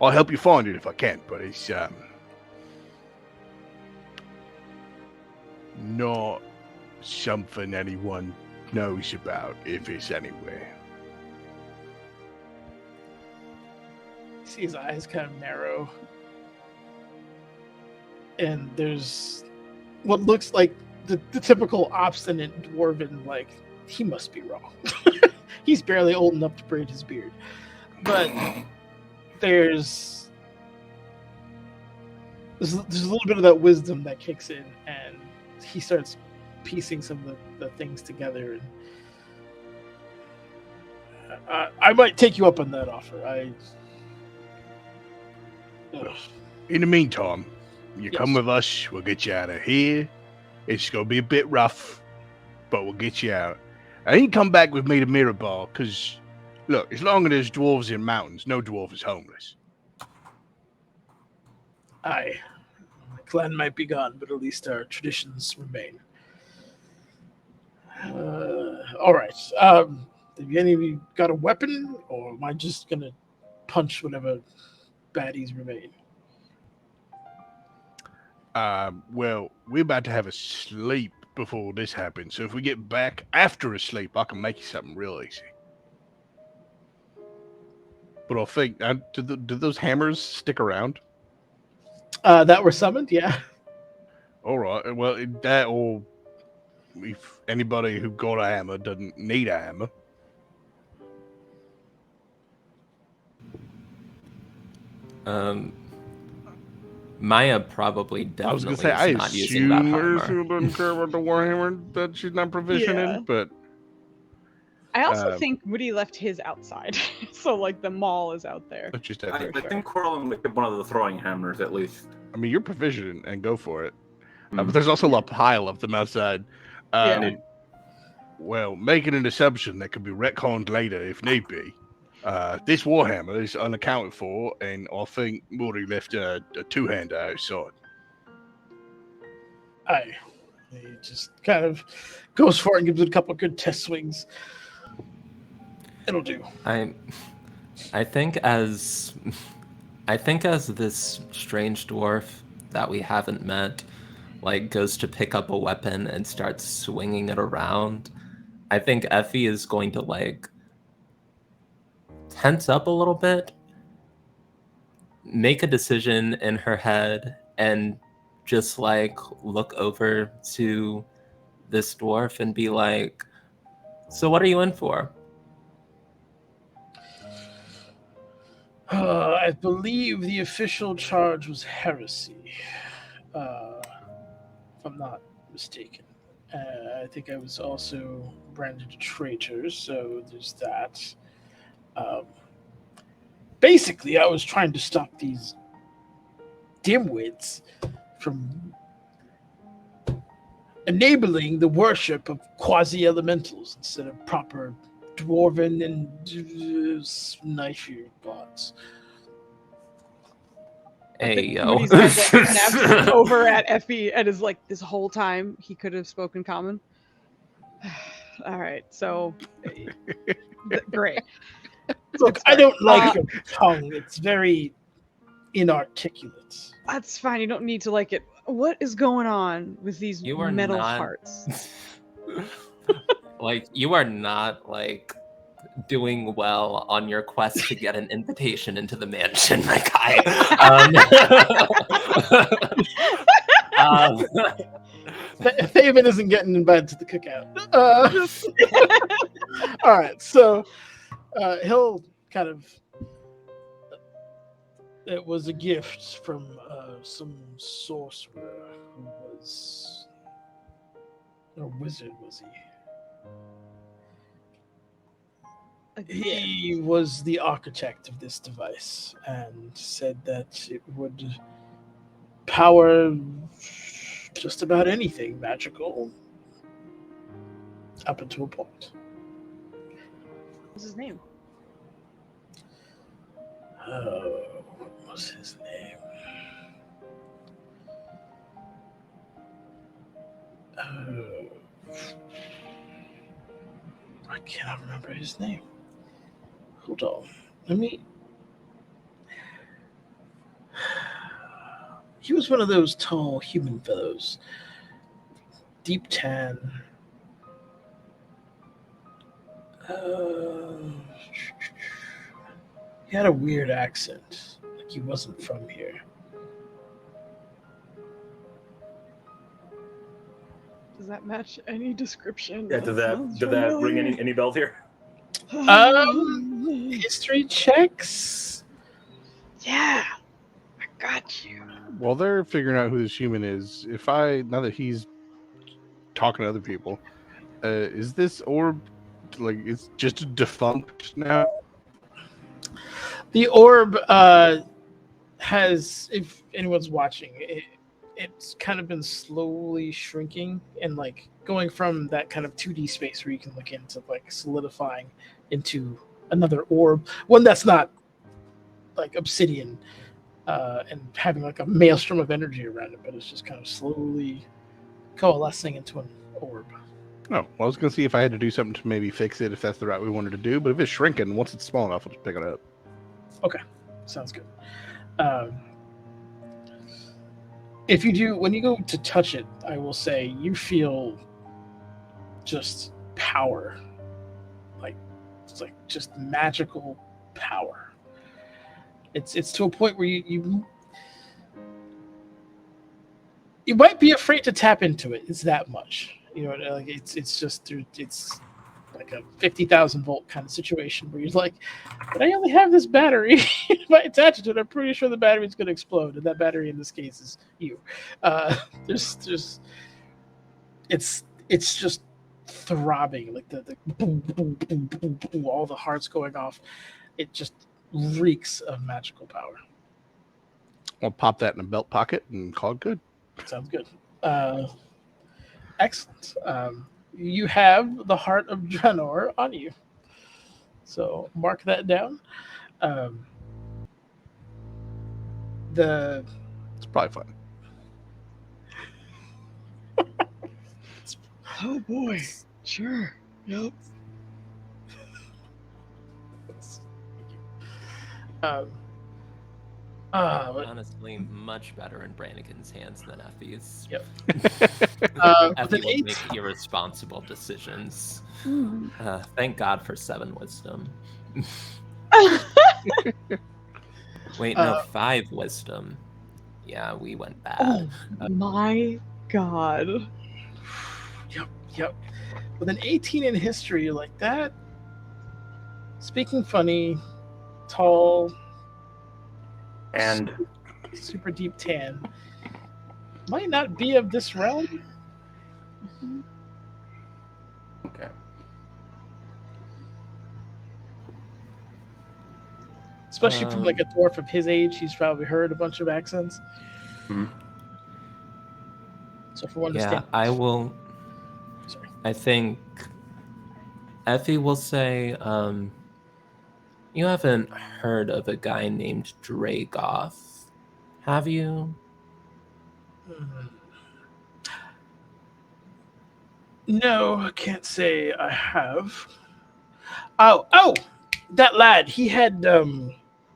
I'll help you find it if I can, but it's not something anyone knows about if it's anywhere. You see his eyes kind of narrow. And there's what looks like the typical obstinate dwarven, like, he must be wrong. He's barely old enough to braid his beard. But there's a little bit of that wisdom that kicks in, and he starts piecing some of the things together. And I might take you up on that offer. In the meantime, you Yes. come with us, we'll get you out of here. It's going to be a bit rough, but we'll get you out. I ain't come back with me to Mirabal, because, look, as long as there's dwarves in mountains, no dwarf is homeless. Aye. My clan might be gone, but at least our traditions remain. All right. Have any of you got a weapon, or am I just going to punch whatever baddies remain? Well, we're about to have a sleep before this happens, so if we get back after a sleep, I can make you something real easy. But I think, do those hammers stick around? That were summoned, yeah. All right, well, that or if anybody who got a hammer doesn't need a hammer. Maya probably I was definitely gonna say, I is not using that assume hammer. Ursula doesn't care about the warhammer that she's not proficient Yeah. in, but I also Um, think Moody left his outside, so like the mall is out there. let's just I, have I to, think Corlin would get one of the throwing hammers at least. I mean, you're proficient and go for it. Mm. But there's also a pile of them outside. Yeah. Well, making an assumption that could be retconned later if need be. This warhammer is unaccounted for, and I think Morty left a two-hander outside. Aye. He just kind of goes for it and gives it a couple of good test swings. It'll do. I think as this strange dwarf that we haven't met, like, goes to pick up a weapon and starts swinging it around, I think Effie is going to, like, tense up a little bit, make a decision in her head, and just, like, look over to this dwarf and be like, so what are you in for? I believe the official charge was heresy, if I'm not mistaken. I think I was also branded a traitor, so there's that. Basically, I was trying to stop these dimwits from enabling the worship of quasi-elementals instead of proper dwarven and knifey gods. I Hey, think yo. Moody's eyes like snaps over at Effie and is like, this whole time he could have spoken common. All right, so great. Look, It's I fine. don't like your tongue. It's very inarticulate. That's fine. You don't need to like it. What is going on with these You are metal not- hearts? Like, you are not, like, doing well on your quest to get an invitation into the mansion, my guy. Thaven isn't getting invited to the cookout. All right, so he'll kind of. It was a gift from some sorcerer who was a wizard, was he? He was the architect of this device and said that it would power just about anything magical up until a point. What's his name? Oh, what was his name? I cannot remember his name. Hold on. Let me. He was one of those tall human fellows. Deep tan. He had a weird accent. Like he wasn't from here. Does that match any description? Yeah, did sounds that ring familiar. any bells here? History checks? Yeah, I got you. While they're figuring out who this human is, now that he's talking to other people, is this orb like it's just defunct now? The orb has, if anyone's watching, it's kind of been slowly shrinking and like going from that kind of 2D space where you can look into like solidifying into another orb, one that's not like obsidian and having like a maelstrom of energy around it, but it's just kind of slowly coalescing into an orb. Oh, well, I was gonna see if I had to do something to maybe fix it if that's the route we wanted to do, but if it's shrinking, once it's small enough, I'll just pick it up. Okay, sounds good. If you do, when you go to touch it, I will say you feel just power, like it's like just magical power. It's to a point where you might be afraid to tap into it. It's that much, like it's just it's like a 50,000 volt kind of situation where you're like, but I only have this battery. If I attach it to it, I'm pretty sure the battery's going to explode, and that battery in this case is you. There's it's just throbbing, like the boom, boom, boom, boom, boom, all the hearts going off. It just reeks of magical power. I'll pop that in a belt pocket and call it good. Sounds good. Excellent. You have the heart of Draenor on you. So mark that down. It's probably fun. Oh boy, sure. Yep. Honestly, much better in Brannigan's hands than Effie's. Yep. Effie would make irresponsible decisions. Thank God for 7 wisdom. Wait, no, 5 wisdom. Yeah, we went bad. Oh my God. Yep. With an 18 in history, you're like that. Speaking funny, tall, and super deep tan. Might not be of this realm. Okay. Especially from like a dwarf of his age, he's probably heard a bunch of accents. Mm-hmm. So for one, yeah, I will. Sorry. I think Effie will say, "You haven't heard of a guy named Dragoth, have you?" No, I can't say I have. Oh, that lad. He had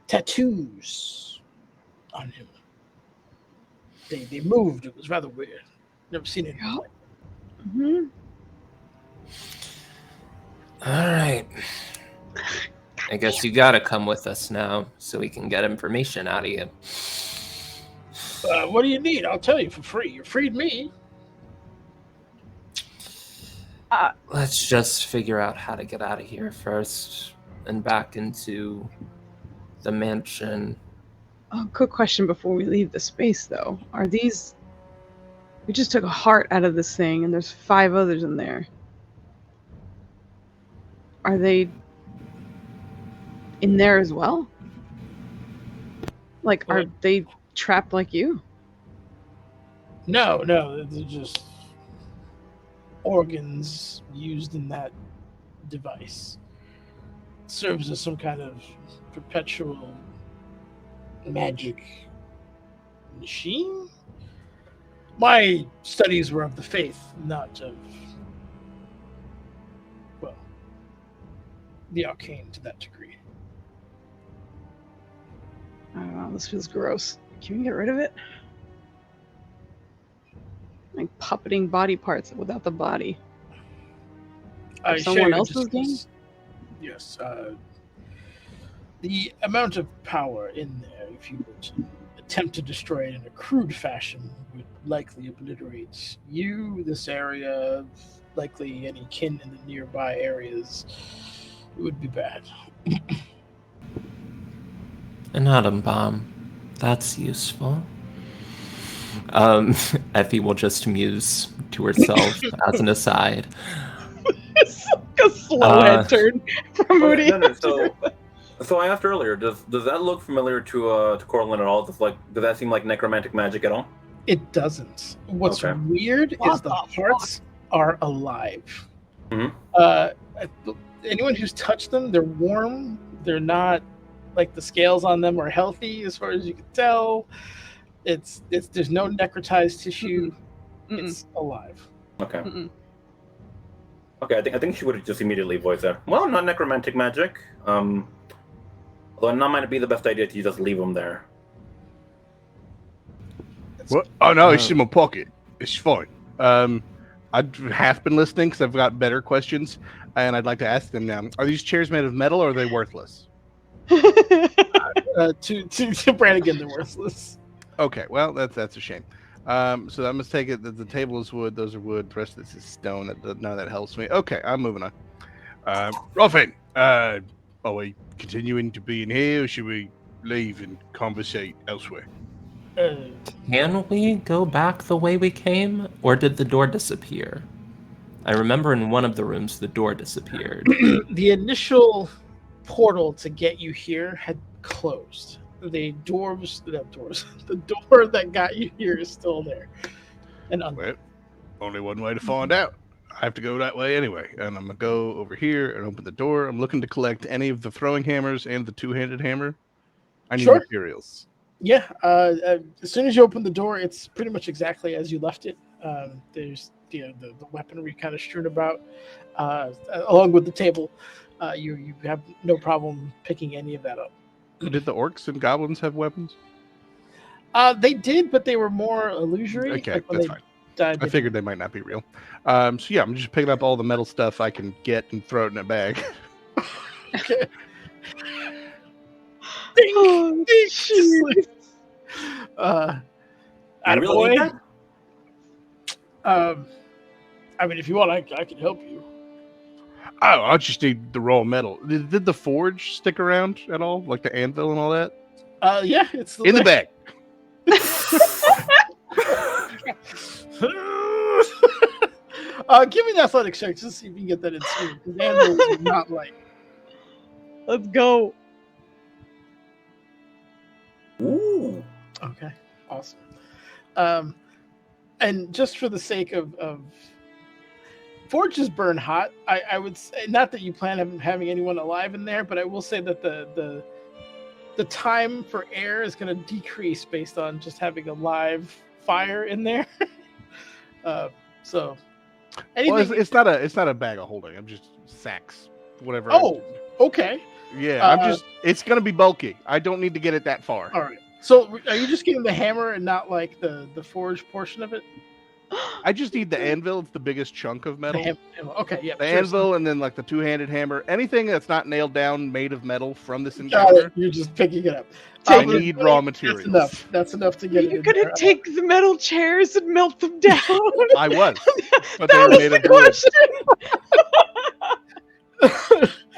tattoos on him. They moved. It was rather weird. Never seen it. Mm-hmm. All right. I guess you gotta come with us now so we can get information out of you. What do you need? I'll tell you for free. You freed me. Let's just figure out how to get out of here first and back into the mansion. Oh, quick question before we leave the space, though. Are these... We just took a heart out of this thing, and there's 5 others in there. Are they in there as well? Like, are they trapped like you? No, they're just organs used in that device. It serves as some kind of perpetual magic machine. My studies were of the faith, not of, well, the arcane to that degree. I don't know, this feels gross. Can we get rid of it? Like puppeting body parts without the body. I Of someone share else's game? Yes. The amount of power in there, if you were to attempt to destroy it in a crude fashion, would likely obliterate you, this area, likely any kin in the nearby areas. It would be bad. An atom bomb. That's useful. Effie will just muse to herself as an aside. It's like a slow head turn from Moody. No, so I asked earlier, does that look familiar to Corlin at all? Does that seem like necromantic magic at all? It doesn't. What's Okay. weird What is the the hearts are alive. Mm-hmm. Anyone who's touched them, they're warm. They're not like the scales on them are healthy, as far as you can tell. It's there's no necrotized tissue. Mm-mm. It's alive. Okay. Mm-mm. Okay, I think she would have just immediately voiced that. Well, not necromantic magic. Although it might be the best idea to just leave them there. What? Oh no, it's in my pocket. It's fine. I've half been listening because I've got better questions, and I'd like to ask them now. Are these chairs made of metal, or are they worthless? To Brannigan, they're worthless. Okay, well that's a shame. So I must take it that the table is wood. Those are wood. The rest of this is stone. None of that helps me. Okay, I'm moving on. Robin, are we continuing to be in here, or should we leave and conversate elsewhere? Can we go back the way we came, or did the door disappear? I remember in one of the rooms the door disappeared. The initial portal to get you here had closed. The door that got you here is still there. And Well, only one way to find out. I have to go that way anyway, and I'm gonna go over here and open the door. I'm looking to collect any of the throwing hammers and the two-handed hammer. I need Sure. materials. Yeah, as soon as you open the door, it's pretty much exactly as you left it. There's the weaponry kind of strewn about, along with the table. You have no problem picking any of that up. Did the orcs and goblins have weapons? They did, but they were more illusory. Okay, like when that's they fine. died, I figured they might not be real. So yeah, I'm just picking up all the metal stuff I can get and throw it in a bag. Okay. Oh, jeez. You really need that? I mean, if you want, I can help you. Oh, I just need the raw metal. Did the forge stick around at all, like the anvil and all that? Yeah, it's still In the there. bag. Give me an athletic check just to see if you can get that in speed. Because animals are not light. Let's go. Ooh. Okay, awesome. And just for the sake of forges burn hot, I would say, not that you plan on having anyone alive in there, but I will say that the time for air is going to decrease based on just having a live fire in there. So anything. Well, it's not a bag of holding. I'm just sacks, whatever. Oh, okay. Yeah, it's gonna be bulky. I don't need to get it that far. All right. So are you just getting the hammer and not like the forge portion of it? I just need the anvil. It's the biggest chunk of metal. Okay, yeah. The anvil and then like the two-handed hammer. Anything that's not nailed down, made of metal from this Got encounter. it. You're just picking it up. I need raw materials. That's enough to get it. You in could there. have taken the metal chairs and melt them down. I was, but That they were was made the of wood. question.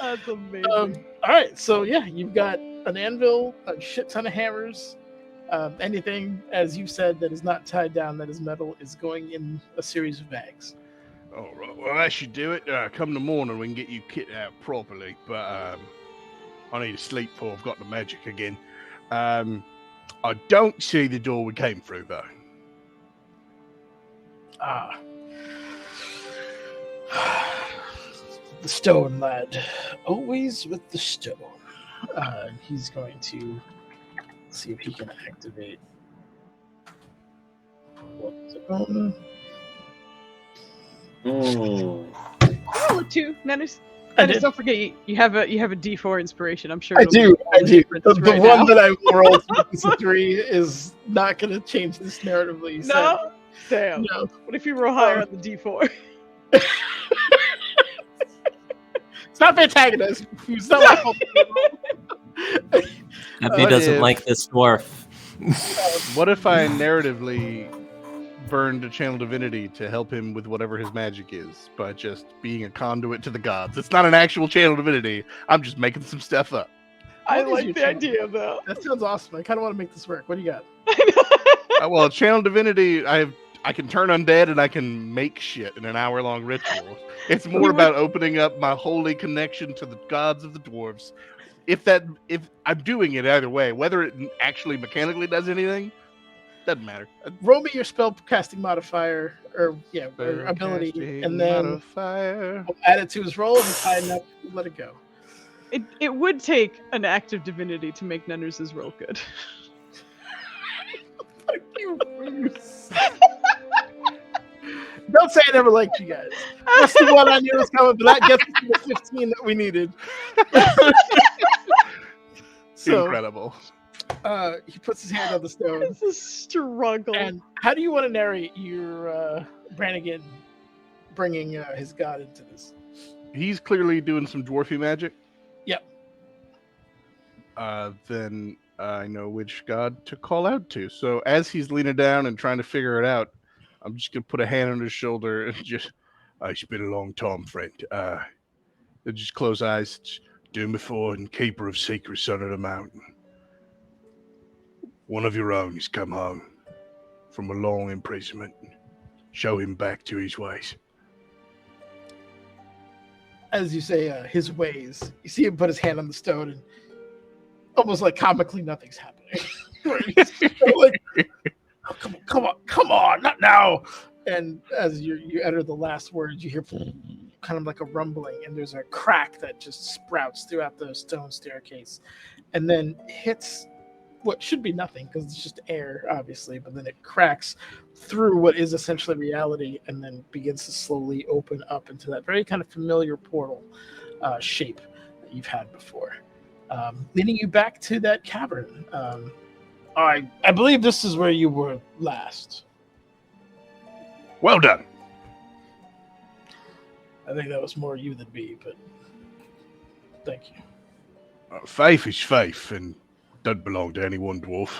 That's amazing. All right, so yeah, you've got an anvil, a shit ton of hammers. Anything, as you said, that is not tied down, that is metal, is going in a series of bags. All right, well, that should do it. Come the morning, we can get you kit out properly. But I need to sleep before I've got the magic again. I don't see the door we came through, though. The stone lad, always with the stone. He's going to see if he can activate Mm. Oh, a 2. Nennis. I Nennis, did. don't forget you have a D4 inspiration. I'm sure. I it'll make do. all I the do. difference The right one now. that I rolled with a 3 is not going to change this narratively. No. sadly. Damn. No. What if you roll higher on the D4? Stop antagonizing. It's not my fault. Effie What doesn't if- like this dwarf. What if I narratively burned a channel divinity to help him with whatever his magic is by just being a conduit to the gods? It's not an actual channel divinity. I'm just making some stuff up. I What is like your the channel? idea though. That sounds awesome. I kind of want to make this work. What do you got? Well, channel divinity, I can turn undead and I can make shit in an hour-long ritual. It's more about opening up my holy connection to the gods of the dwarves. If I'm doing it either way, whether it actually mechanically does anything, doesn't matter. Roll me your spell casting modifier, or ability, Casting and then modifier. I'll add it to his roll. If it's high enough, let it go. It would take an act of divinity to make Nenners' roll good. Fuck you, Bruce. Don't say I never liked you guys. That's the one I knew was coming, but that gets us to the 15 that we needed. So, Incredible. he puts his hand on the stone. It's a struggle. And how do you want to narrate your Brannigan bringing his god into this? He's clearly doing some dwarfy magic. Yep. Then I know which god to call out to. So as he's leaning down and trying to figure it out, I'm just gonna put a hand on his shoulder and just, it's been a long time, friend. Just close eyes. Do me for and keeper of secrets under the mountain. One of your own has come home from a long imprisonment. Show him back to his ways. As you say, his ways. You see him put his hand on the stone, and almost like comically nothing's happening. He's like, oh, come on, not now. And as you utter the last words, you hear kind of like a rumbling, and there's a crack that just sprouts throughout the stone staircase, and then hits what should be nothing because it's just air, obviously, but then it cracks through what is essentially reality and then begins to slowly open up into that very kind of familiar portal shape that you've had before, leading you back to that cavern. I believe this is where you were last. Well done. I think that was more you than me, but thank you. Faith is faith and doesn't belong to any one dwarf.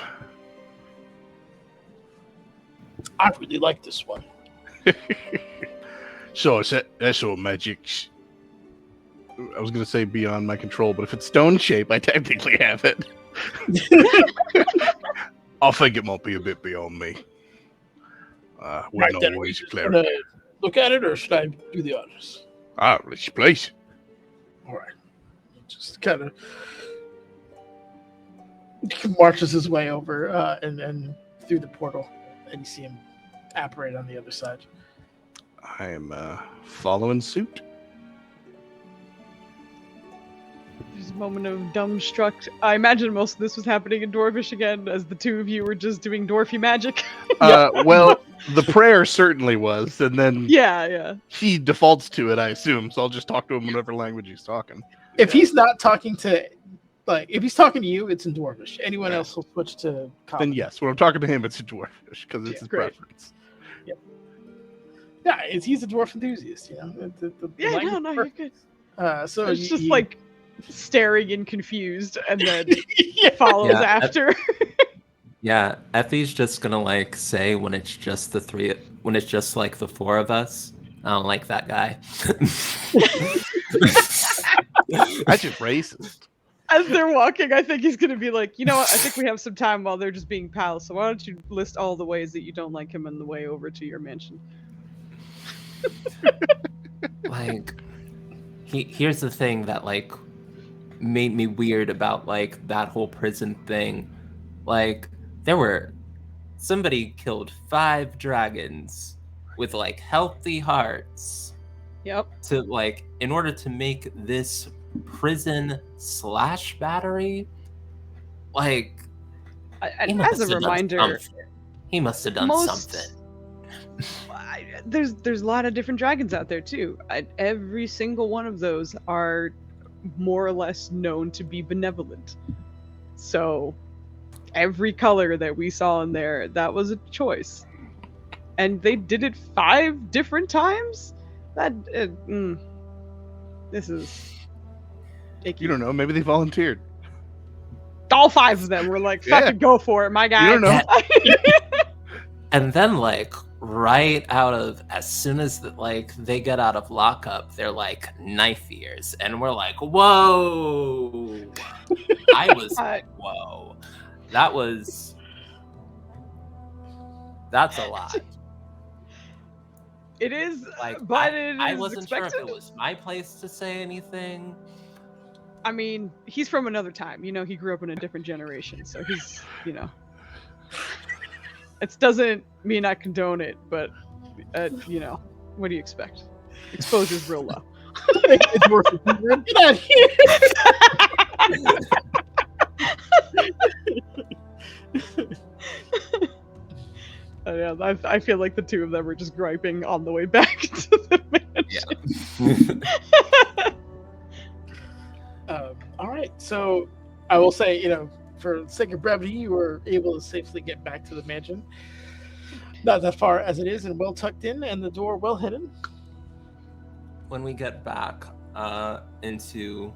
I really like this one. So it's that sort of magic's, I was going to say beyond my control, but if it's stone shape, I technically have it. I think it might be a bit beyond me. We're Right not then, always we just clear. wanna look at it, or should I do the honors? Please. All right. Just kind of marches his way over and through the portal, and you see him apparate on the other side. I am following suit. There's a moment of dumbstruck. I imagine most of this was happening in Dwarvish again, as the two of you were just doing dwarfy magic. Well, the prayer certainly was, and then yeah. he defaults to it, I assume. So I'll just talk to him in whatever language he's talking. If he's not talking to, if he's talking to you, it's in Dwarvish. Anyone else will switch to common. Then yes, when I'm talking to him, it's in Dwarfish because it's his great. preference. Yeah, he's a dwarf enthusiast, you know. The Yeah, language no, is you're perfect. good. So It's just you- like staring and confused, and then yeah. follows Yeah, after. Yeah, Effie's just gonna like say when it's just the three, when it's just like the four of us. I don't like that guy. That's just racist. As they're walking, I think he's gonna be like, you know what? I think we have some time while they're just being pals. So why don't you list all the ways that you don't like him on the way over to your mansion? Like, here's the thing that like made me weird about like that whole prison thing. Like, somebody killed 5 dragons with like healthy hearts Yep. to like in order to make this prison / battery. Like, he As must a have done reminder, something. He must have done something. There's a lot of different dragons out there too. Every single one of those are more or less known to be benevolent. So every color that we saw in there, that was a choice. And they did it 5 different times? This is icky. You don't know. Maybe they volunteered. All 5 of them were like, fucking go for it, my guy. You don't know. And then, like, right out of, as soon as, like, they get out of lockup, they're like, knife ears. And we're like, whoa. I was like, whoa. That's a lot. It is, Like, but it is I wasn't expected. sure if it was my place to say anything. I mean, he's from another time. You know, he grew up in a different generation. So he's, you know. It doesn't mean I condone it, but, you know, what do you expect? Exposure's real low. It's worth it. Get out of here. Yeah, I feel like the 2 of them are just griping on the way back to the mansion. All right, so I will say, you know, for the sake of brevity, you were able to safely get back to the mansion. Not that far as it is, and well tucked in, and the door well hidden. When we get back into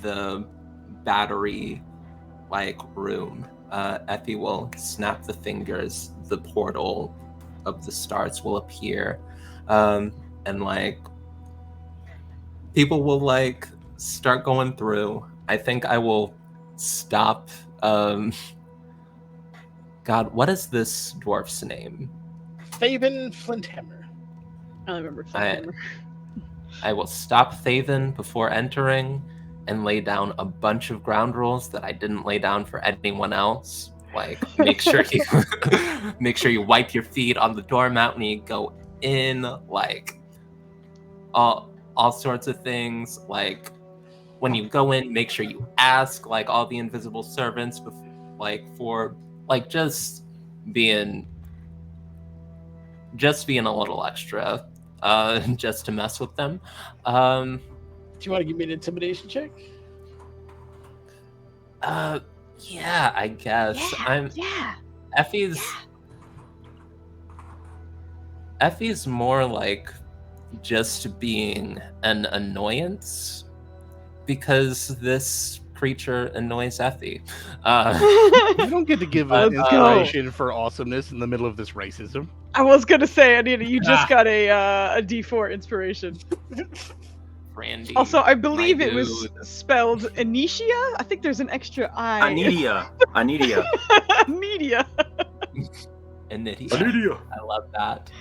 the battery like room, Effie will snap the fingers, the portal of the stars will appear, and like people will like start going through. I think I will stop. God, what is this dwarf's name? Thaven Flinthammer. I remember Flinthammer. I will stop Thaven before entering and lay down a bunch of ground rules that I didn't lay down for anyone else. Like, make sure you wipe your feet on the doormat when you go in. Like, all sorts of things. Like, when you go in, make sure you ask like all the invisible servants, for just being a little extra, just to mess with them. Do you want to give me an intimidation check? Yeah, I guess. Effie's more like just being an annoyance because this creature annoys Effie. You don't get to give an inspiration for awesomeness in the middle of this racism. I was gonna say, Anita, you just got a D4 inspiration. Randy. Also, I believe it was spelled Anitia. I think there's an extra I. Anidia. Anidia. Anidia. I love that.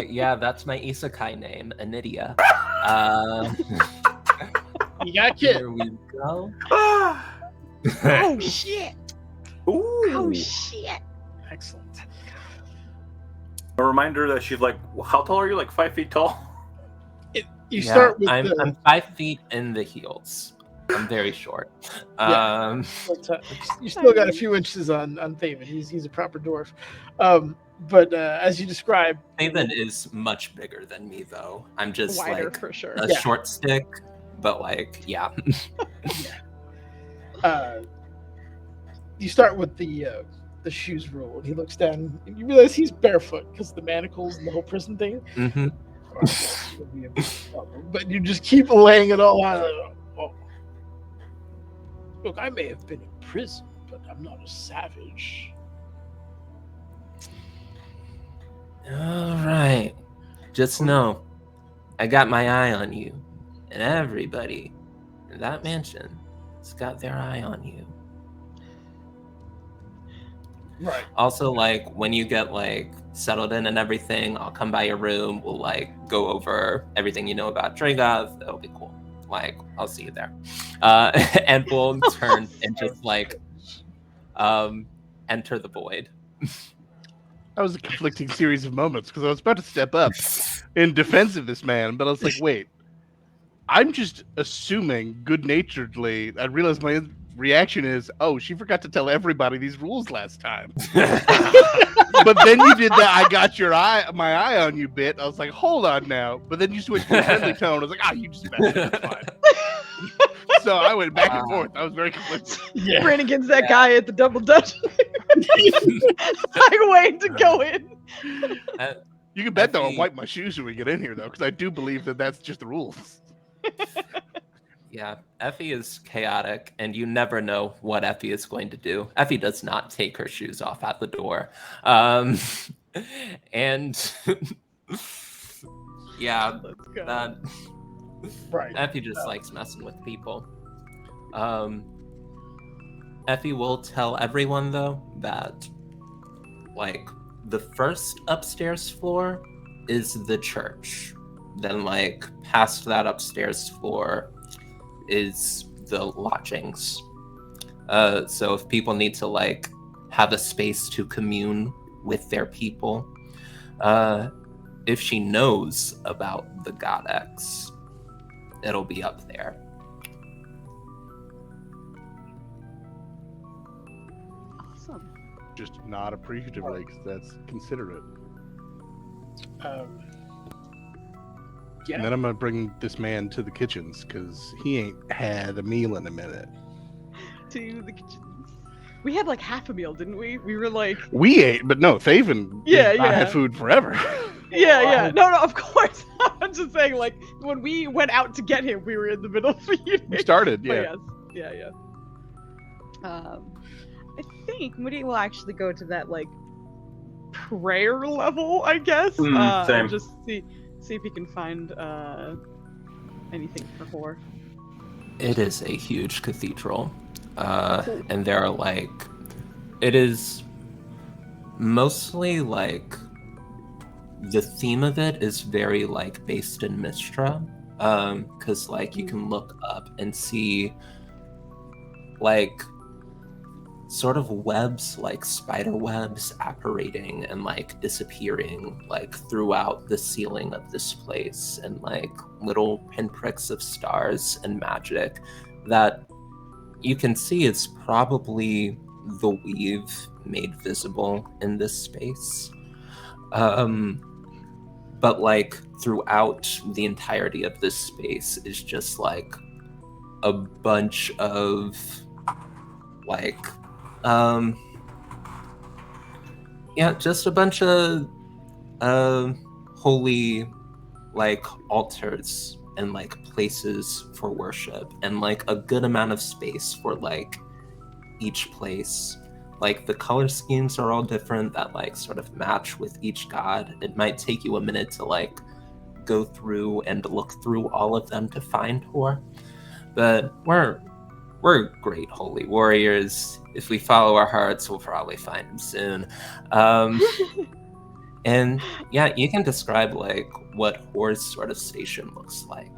Yeah, that's my isekai name, Anidia. You got kid. Here we go. Oh shit! Ooh. Oh shit! Excellent. A reminder that she's like, how tall are you? Like 5 feet tall? You start with I'm 5 feet in the heels. I'm very short. Yeah. You still got a few inches on Thaven. He's a proper dwarf. But as you described, Thaven is much bigger than me, though. I'm just wider, like for sure. a short stick, but like, yeah. You start with the shoes rule, and he looks down, and you realize he's barefoot because the manacles and the whole prison thing. Mm-hmm. But you just keep laying it all out. Oh. Look, I may have been in prison, but I'm not a savage. All right. Just know, I got my eye on you, and everybody in that mansion has got their eye on you. Right. Also, like, when you get like settled in and everything, I'll come by your room. We'll like go over everything you know about Dragoth. It'll be cool. Like, I'll see you there. And we'll turn and just like enter the void. That was a conflicting series of moments because I was about to step up in defense of this man, but I was like, wait, I'm just assuming good-naturedly. I realize my reaction is, oh, she forgot to tell everybody these rules last time. But then you did that. I got my eye on you bit. I was like, hold on now. But then you switched to a friendly tone. I was like, you just messed it. It's fine. So I went back and forth. I was very conflicted. Yeah. Brannigan's that guy at the Double Dutch. Like waiting to go in. You can bet though I'll wipe my shoes when we get in here though, because I do believe that that's just the rules. Yeah, Effie is chaotic, and you never know what Effie is going to do. Effie does not take her shoes off at the door. And yeah, that Right. Effie just likes messing with people. Effie will tell everyone though that like the first upstairs floor is the church. Then like past that upstairs floor is the lodgings. So if people need to like have a space to commune with their people, if she knows about the God X, it'll be up there. Awesome. Just not appreciatively, because that's considerate. Yeah. And then I'm gonna bring this man to the kitchens because he ain't had a meal in a minute. To the kitchen. We had like half a meal, didn't we? We were like, We ate, but no, Thaven. Yeah, I yeah. had food forever. yeah. No, of course. I'm just saying, like, when we went out to get him, we were in the middle of eating. We started, But yeah. yes. Yeah. I think Moody will actually go to that like prayer level, I guess. Same. Just see if he can find anything for Hor. It is a huge cathedral. And there are like, it is mostly like, the theme of it is very like based in Mistra, because like you can look up and see like sort of webs, like spider webs apparating and like disappearing like throughout the ceiling of this place, and like little pinpricks of stars and magic that you can see is probably the weave made visible in this space. But like throughout the entirety of this space is just like a bunch of like just a bunch of holy like altars and like places for worship, and like a good amount of space for like each place. Like the color schemes are all different that like sort of match with each god. It might take you a minute to like go through and look through all of them to find Hor, but we're great holy warriors. If we follow our hearts, we'll probably find him soon. And yeah, you can describe like what Hor's sort of station looks like.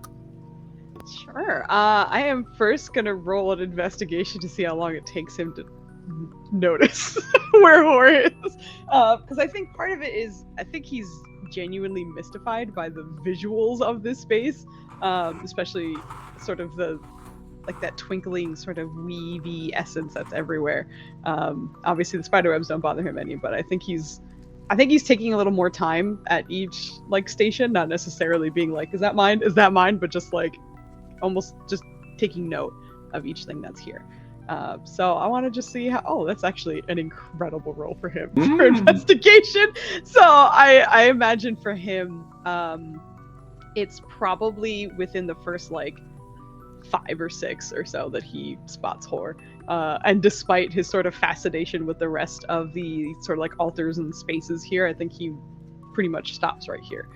Sure. I am first gonna roll an investigation to see how long it takes him to notice where Hor is, because I think part of it is I think he's genuinely mystified by the visuals of this space, especially sort of the like that twinkling sort of weavy essence that's everywhere. Obviously the spiderwebs don't bother him any, but I think he's taking a little more time at each like station, not necessarily being like, is that mine, but just like almost just taking note of each thing that's here. So I want to just see how. Oh, that's actually an incredible role for him for investigation. So I imagine for him, it's probably within the first like 5 or 6 or so that he spots Hor. And despite his sort of fascination with the rest of the sort of like altars and spaces here, I think he pretty much stops right here.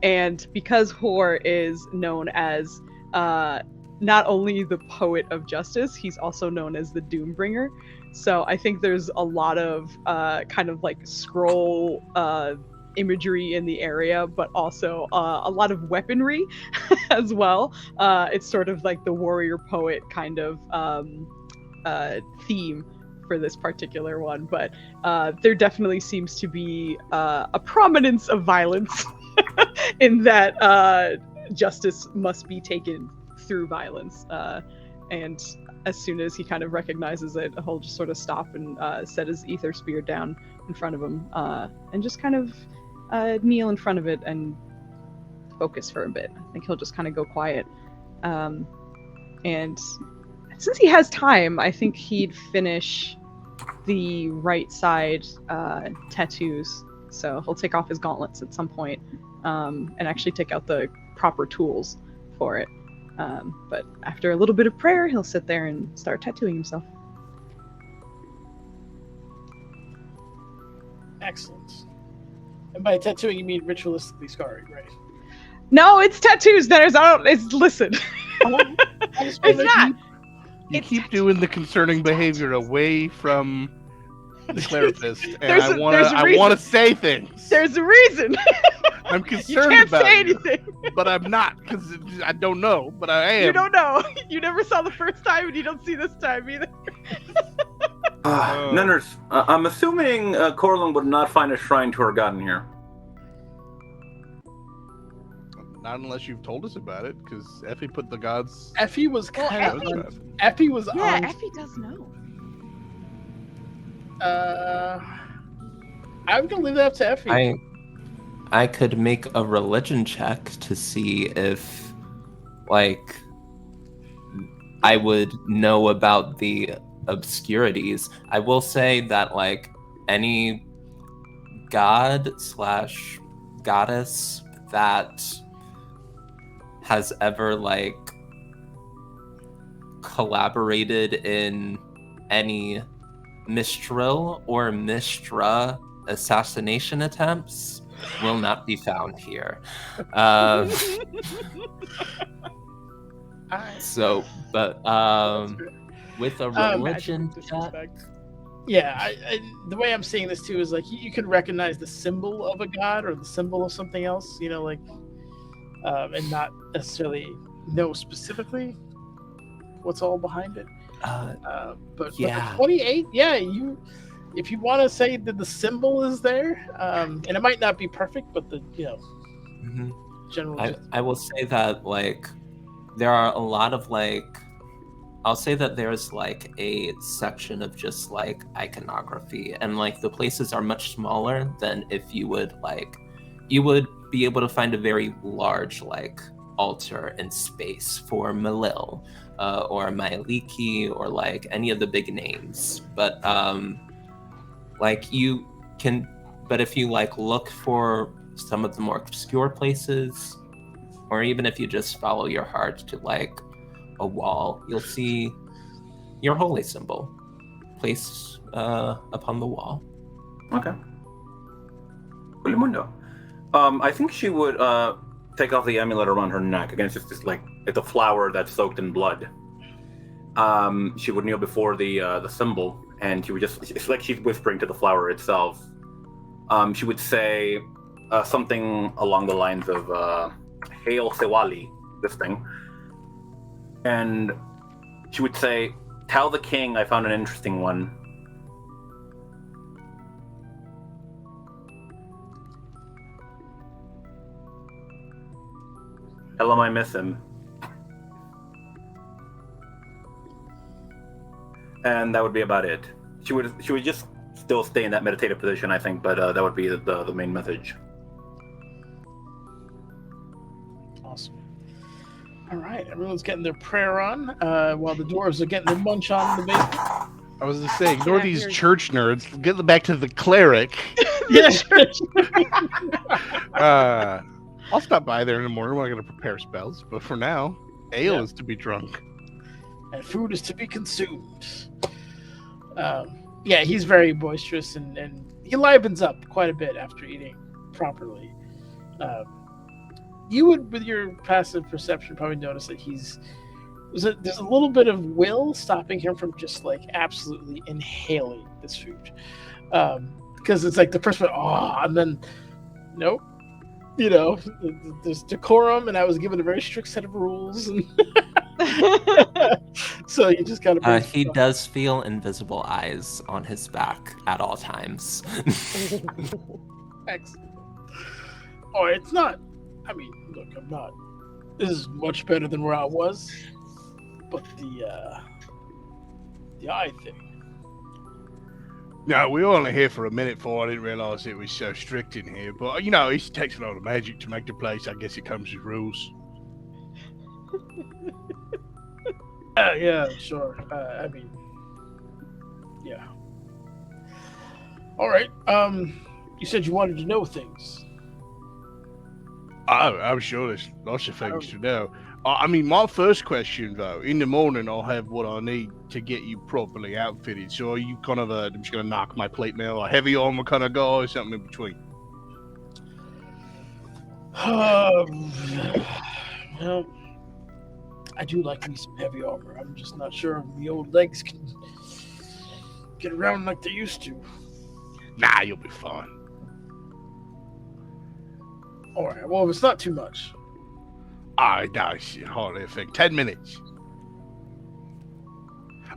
And because Hor is known as not only the poet of justice, he's also known as the Doombringer. So I think there's a lot of kind of like scroll imagery in the area, but also a lot of weaponry as well. It's sort of like the warrior poet kind of theme for this particular one, but there definitely seems to be a prominence of violence in that justice must be taken through violence. And as soon as he kind of recognizes it, he'll just sort of stop and set his ether spear down in front of him and just kind of kneel in front of it and focus for a bit. I think he'll just kind of go quiet. And since he has time, I think he'd finish the right side tattoos. So he'll take off his gauntlets at some point and actually take out the proper tools for it. But after a little bit of prayer, he'll sit there and start tattooing himself. Excellent. And by tattooing, you mean ritualistically scarring, right? No, it's tattoos. Listen. It's not. You keep doing the concerning behavior away from the therapist, and I want to say things. There's a reason. I'm concerned you can't about say anything. But I'm not, because I don't know, but I am. You don't know. You never saw the first time, and you don't see this time either. Nunners, I'm assuming Corlin would not find a shrine to her god in here. Not unless you've told us about it, because Effie put the gods. Effie was kind of. Effie was on. Yeah, Effie does know. I'm gonna leave that up to Effie. I could make a religion check to see if, like, I would know about the obscurities. I will say that, like, any god/goddess that has ever, like, collaborated in any Mistral or Mistra assassination attempts will not be found here. So, but with a religion check. Yeah, the way I'm seeing this too is like you can recognize the symbol of a god or the symbol of something else, you know, like, and not necessarily know specifically what's all behind it. But yeah, the 28, yeah, if you want to say that the symbol is there, and it might not be perfect, but the general. I will say that, like, there are a lot of, like, I'll say that there's, like, a section of just, like, iconography, and, like, the places are much smaller than if you would be able to find a very large, like, altar in space for Malil, or Myaliki, or, like, any of the big names. But, like, you can, but if you, like, look for some of the more obscure places, or even if you just follow your heart to, like, a wall, you'll see your holy symbol placed upon the wall. Okay. Mundo. I think she would take off the amulet around her neck. Again, it's just like it's a flower that's soaked in blood. She would kneel before the symbol, and she would it's like she's whispering to the flower itself. She would say something along the lines of "Hail Sewali," this thing. And she would say, "Tell the king I found an interesting one." Tell him I miss him. And that would be about it. She would just still stay in that meditative position, I think, but that would be the main message. Awesome. All right, everyone's getting their prayer on while the dwarves are getting their munch on in the basement. I was just saying, ignore these church nerds. Get back to the cleric. I'll stop by there in the morning. We're going to prepare spells, but for now, ale is to be drunk, and food is to be consumed. Yeah, he's very boisterous, and he livens up quite a bit after eating properly. You would, with your passive perception, probably notice that there's a little bit of will stopping him from just like absolutely inhaling this food, because it's like the first one, and then nope. You know, there's decorum, and I was given a very strict set of rules, and so you just gotta. He does feel invisible eyes on his back at all times. Excellent. Oh, it's not. I mean, look, I'm not This is much better than where I was. But the eye thing. No, we were only here for a minute before I didn't realise it was so strict in here. But, you know, it takes a lot of magic to make the place. I guess it comes with rules. Yeah, sure. I mean, yeah. All right. You said you wanted to know things. Oh, I'm sure there's lots of things to know. I mean, my first question, though, in the morning I'll have what I need to get you properly outfitted. So are you kind of I'm just going to knock my plate mail, a heavy armor kind of guy, or something in between? Well, I do like me some heavy armor. I'm just not sure the old legs can get around like they used to. Nah, you'll be fine. All right. Well, it's not too much. No, it's hardly a thing. 10 minutes.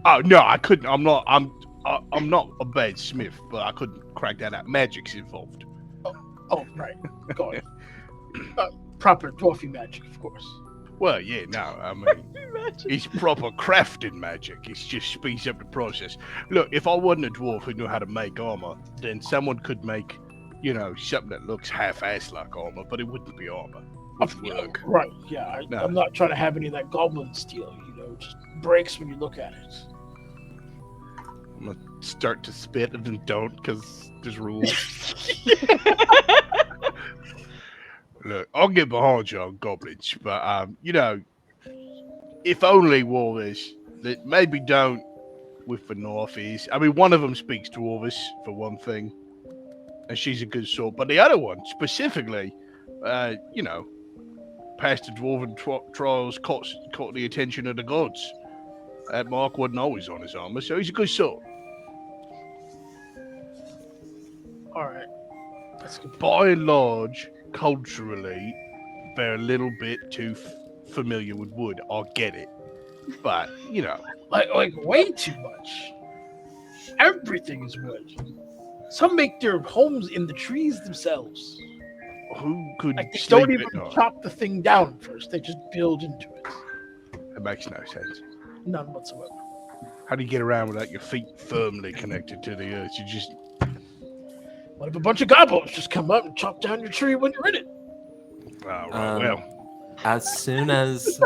Oh no, I couldn't. I'm not a bad smith, but I couldn't crack that out. Magic's involved. Oh, right. Got it. Proper dwarfy magic, of course. Well, yeah, no, I mean, it's proper crafting magic. It just speeds up the process. Look, if I wasn't a dwarf who knew how to make armor, then someone could make, you know, something that looks half-assed like armor, but it wouldn't be armor. It would work. Right, yeah. No. I'm not trying to have any of that goblin steel, you know, it just breaks when you look at it. I'm gonna start to spit and then don't, because there's rules. Look, I'll get behind you on goblins, but, you know, if only warriors that maybe don't with the Northies. I mean, one of them speaks Dwarvish, for one thing, and she's a good sort, but the other one, specifically, you know, past the Dwarven trials, caught the attention of the gods. That mark wasn't always on his armor, so he's a good sort. All right. That's good. By and large, culturally, they're a little bit too familiar with wood. I get it. But, you know. Like way too much. Everything is wood. Some make their homes in the trees themselves. Who could Like they sleep don't even at night? chop the thing down first. They just build into it. That makes no sense. None whatsoever. How do you get around without your feet firmly connected to the earth? You just... What if a bunch of goblins just come up and chop down your tree when you're in it? Oh, right, well. As soon as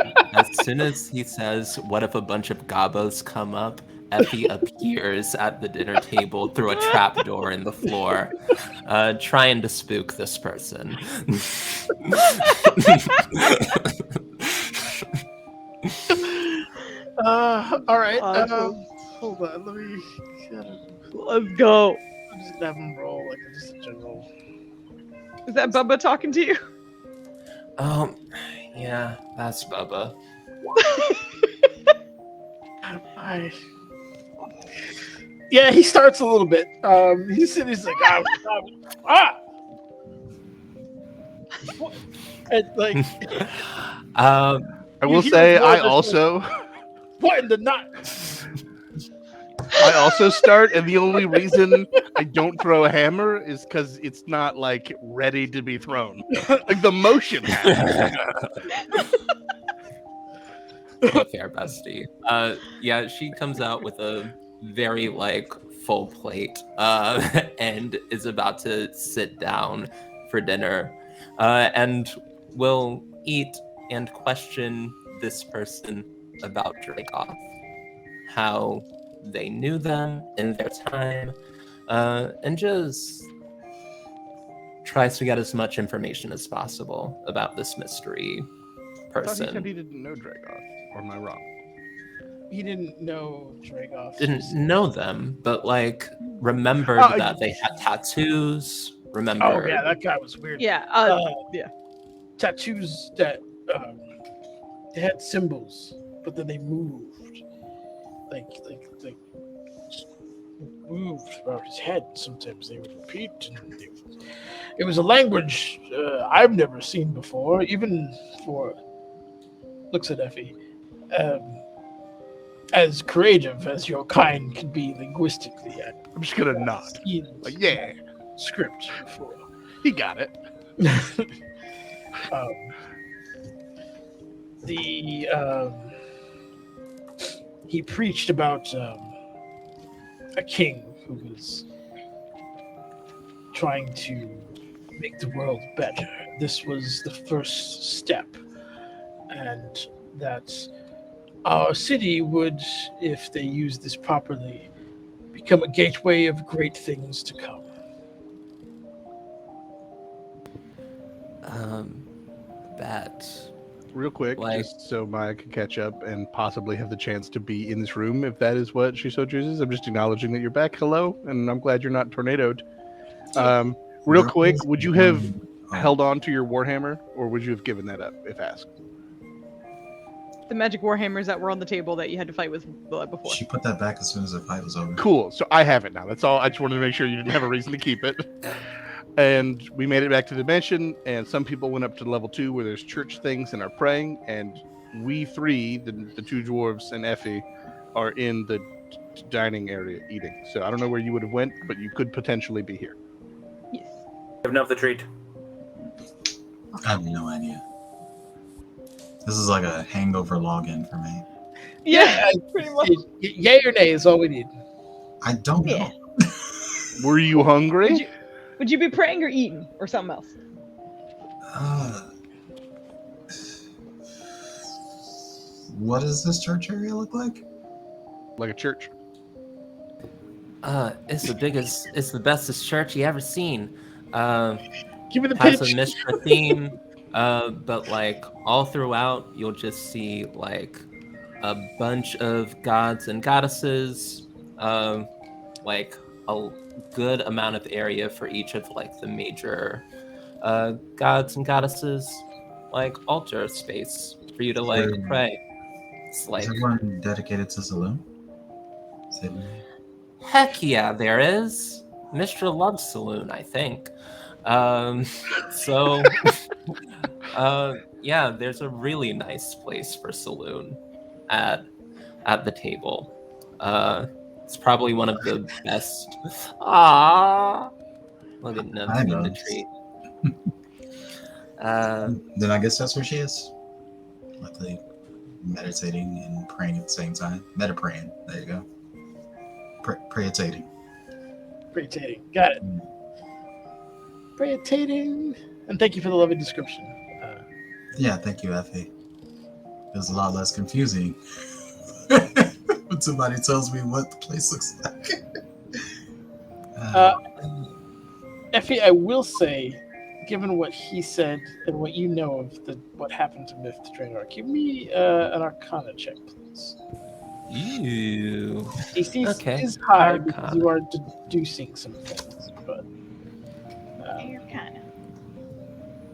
he says, "What if a bunch of gobos come up?" Effie appears at the dinner table through a trapdoor in the floor, trying to spook this person. All right. Awesome. Hold on. Let me. Let's go. I'm just gonna have him roll like just a general. Is that Bubba talking to you? Yeah, that's Bubba. Yeah, he starts a little bit. He's like, and like, I will hear say, his I voice also... what in the nut? I also start, and the only reason I don't throw a hammer is because it's not, like, ready to be thrown. Like, the motion happens. Fair bestie. Yeah, she comes out with a very, like, full plate, and is about to sit down for dinner, and will eat and question this person about Dragoth. How they knew them in their time, and just tries to get as much information as possible about this mystery I thought he person. said he didn't know Dragoth, or am I wrong? He didn't know Dragoth. Didn't know them, but like remembered that they had tattoos. Remember? Oh yeah, that guy was weird. Yeah. Yeah. Tattoos that they had symbols, but then they moved. Like moved around his head. Sometimes they would repeat. And it was a language I've never seen before, even for looks at Effie. As creative as your kind can be linguistically, I'm just gonna nod. Like, yeah, script before. he got it. he preached about a king who was trying to make the world better. This was the first step, and that our city would, if they used this properly, become a gateway of great things to come. That Real quick, Like- just so Maya can catch up and possibly have the chance to be in this room if that is what she so chooses. I'm just acknowledging that you're back. Hello, and I'm glad you're not tornadoed. Real quick, would you have held on to your warhammer, or would you have given that up if asked? The magic warhammers that were on the table that you had to fight with before. She put that back as soon as the fight was over. Cool. So I have it now. That's all. I just wanted to make sure you didn't have a reason to keep it. And we made it back to the mansion, and some people went up to level 2 where there's church things and are praying, and we three, the two dwarves and Effie, are in the dining area eating. So I don't know where you would have went, but you could potentially be here. Yes. Have enough the treat. I have no idea. This is like a hangover login for me. Yeah, pretty much. Yay or nay is all we need. I don't know. Yeah. Were you hungry? Would you be praying or eating or something else? What does this church area look like? Like a church. It's the bestest church you ever seen. Give me the Has pitch. a Mishra theme, but like all throughout, you'll just see like a bunch of gods and goddesses, like a good amount of area for each of like the major gods and goddesses, like altar space for you to like pray. It's like Is everyone dedicated to saloon? heck yeah, there is. Mishra loves saloon, I think. So yeah, there's a really nice place for saloon at the table. It's probably one of the best. Ah, look at Nubs getting the treat. Then I guess that's where she is. Likely meditating and praying at the same time. Meta-praying. There you go. Prayitating. Prayitating. Got it. Prayitating. And thank you for the lovely description. Yeah, thank you, Effie. It was a lot less confusing when somebody tells me what the place looks like. Effie, I will say, given what he said and what you know of what happened to Myth Draenor, give me an Arcana check, please. Ew. DC Okay. is high Arcana. because you are deducing some things, but Arcana.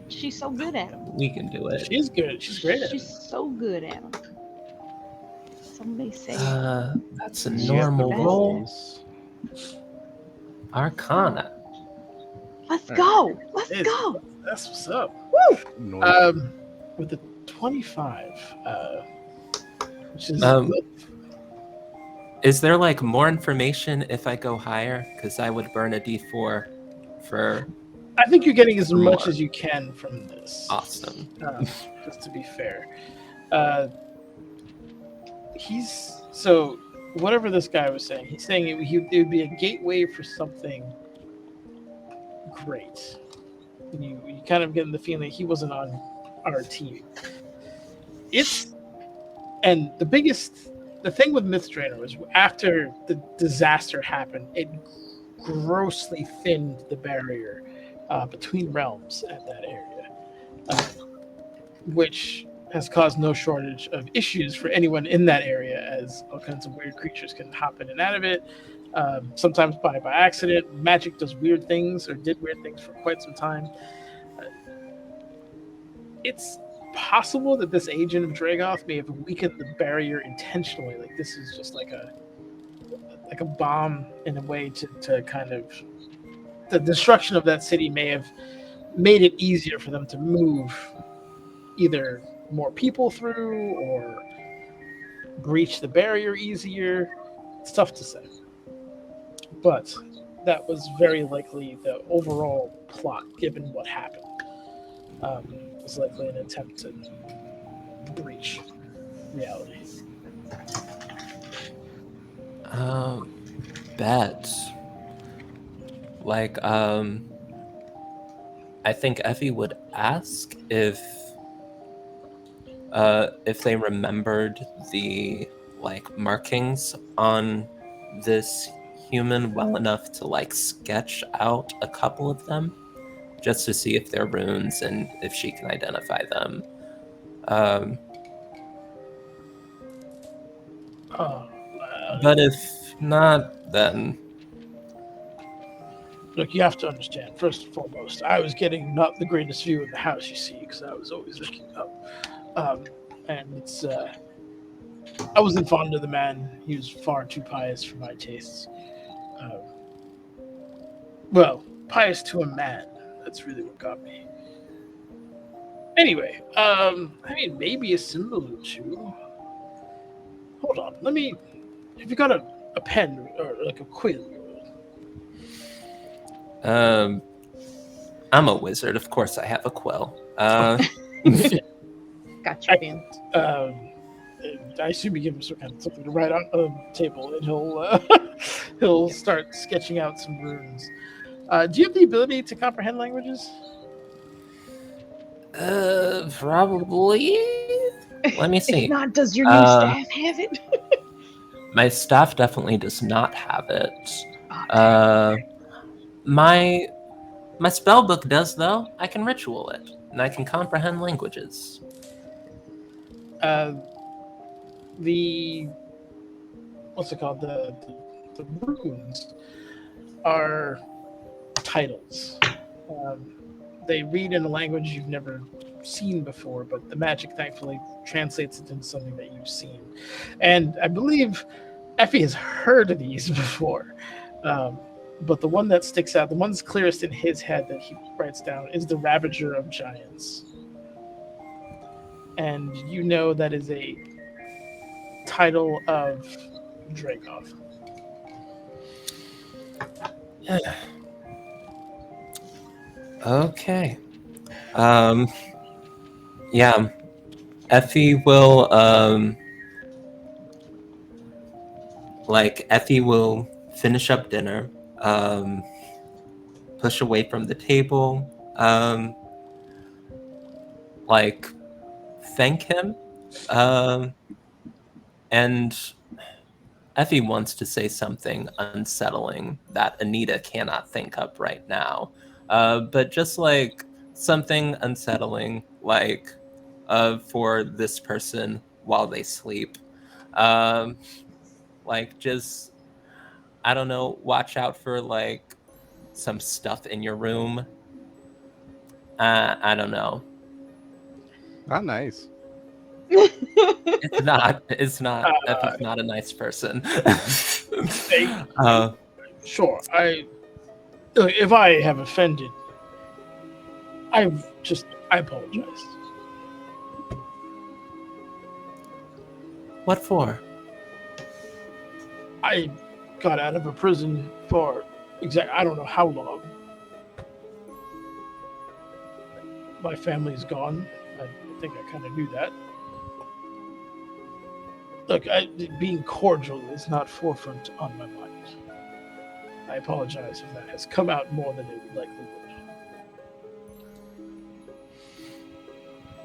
She's so good at them. We can do it. she's good. She's great at it. She's so good at them. Somebody say That's a She's normal the best. roll. Arcana. let's go. Let's It's- go. That's what's up. Noise. With the 25, which is Is there like more information if I go higher? Because I would burn a D4 for I think you're getting as much as you can from this. awesome. Just to be fair. He's so whatever this guy was saying. He's saying it would be a gateway for something great. And you kind of get the feeling that he wasn't on our team. The thing with Myth Draenor was after the disaster happened, it grossly thinned the barrier between realms at that area, which has caused no shortage of issues for anyone in that area, as all kinds of weird creatures can hop in and out of it, sometimes by accident. Magic does weird things, or did weird things for quite some time. It's possible that this agent of Dragoth may have weakened the barrier intentionally. Like this is just like a bomb in a way to kind of the destruction of that city may have made it easier for them to move either more people through or breach the barrier easier. It's tough to say, but that was very likely the overall plot given what happened. Was likely an attempt to breach reality. Bet. Like, I think Effie would ask if they remembered the like markings on this human well enough to like sketch out a couple of them, just to see if they're runes and if she can identify them. But if not, then Look, you have to understand, first and foremost, I was getting not the greatest view of the house, you see, because I was always looking up. And it's, I wasn't fond of the man. He was far too pious for my tastes. Well, pious to a man. That's really what got me. Anyway, I mean, maybe a symbol or two. Hold on, let me... Have you got a pen or like a quill? I'm a wizard. Of course, I have a quill. Gotcha, man. I assume you give him something to write on the table, and he'll start sketching out some runes. Do you have the ability to comprehend languages? Probably. Let me see. If not, does your new staff have it? My staff definitely does not have it. Okay. My spell book does, though. I can ritual it, and I can comprehend languages. The what's it called? The runes are titles. They read in a language you've never seen before, but the magic thankfully translates it into something that you've seen. And I believe Effie has heard of these before. But the one that sticks out, the one that's clearest in his head that he writes down, is the Ravager of Giants. And you know that is a title of Dragoth. Okay. Yeah. Effie will Effie will finish up dinner, push away from the table, thank him, and Effie wants to say something unsettling that Anita cannot think up right now. But just like something unsettling, for this person while they sleep. Just, I don't know, watch out for some stuff in your room. I don't know. Not nice. It's not. Effie's not a nice person. Sure, if I have offended, I apologize. What for? I got out of a prison for I don't know how long. My family's gone. I think I kind of knew that. Look, being cordial is not forefront on my mind. I apologize if that has come out more than it likely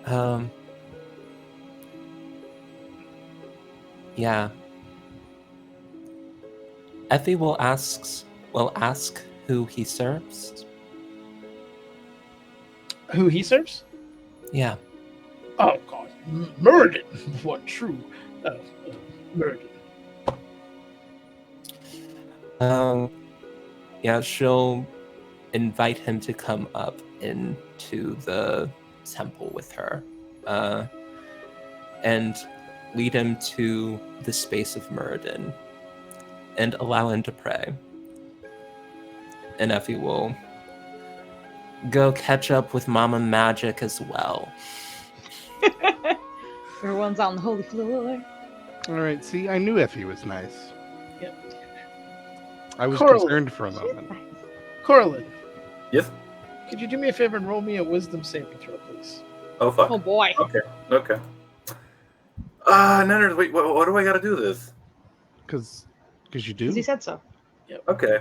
would. Yeah. Effie will ask who he serves. Who he serves? Yeah. Oh God, Muradin, what true Muradin. Yeah, she'll invite him to come up into the temple with her, and lead him to the space of Muradin, and allow him to pray. And Effie will go catch up with Mama Magic as well. Everyone's on the holy floor. All right. See, I knew Effie was nice. Yep. I was Coraline. concerned for a moment. Corlin, Yes. could you do me a favor and roll me a wisdom saving throw, please? Oh fuck. Oh boy. Okay. Nenners, wait, what do I got to do this? Because you do. Because he said so. Okay,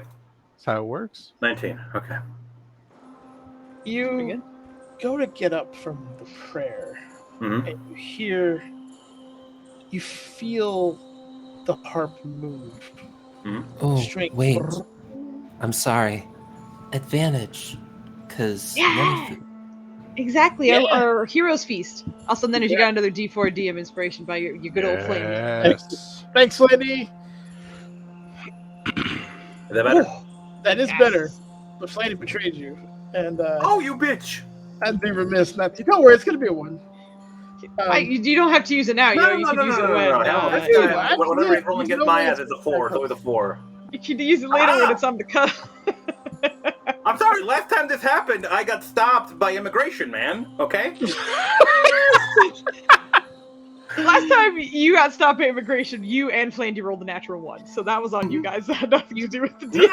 That's how it works. 19. Okay. Pretty You good. go to get up from the prayer, Mm-hmm. and you feel the harp move. Oh, String. wait. I'm sorry. Advantage. Because Yeah. Exactly, our hero's feast. Also, then if you got another D4 DM inspiration by your good old flame. Yes. Thanks, lady. Is that better? That is Yes. better. But Flanny betrayed you, and Oh, you bitch! I'd be remiss not to. Don't worry, it's gonna be a 1. You don't have to use it now. No, you could use it when. no. Hell, I this do. guy, Actually, whenever he's yeah, rolling there's against no my way ass, it's a 4, so it's a 4. You could use it later when it's on the cut. I'm sorry, last time this happened, I got stopped by immigration, man. Okay? Last time you got stopped by immigration, you and Flandy rolled a natural 1, so that was on you guys. That had nothing to do with the DM.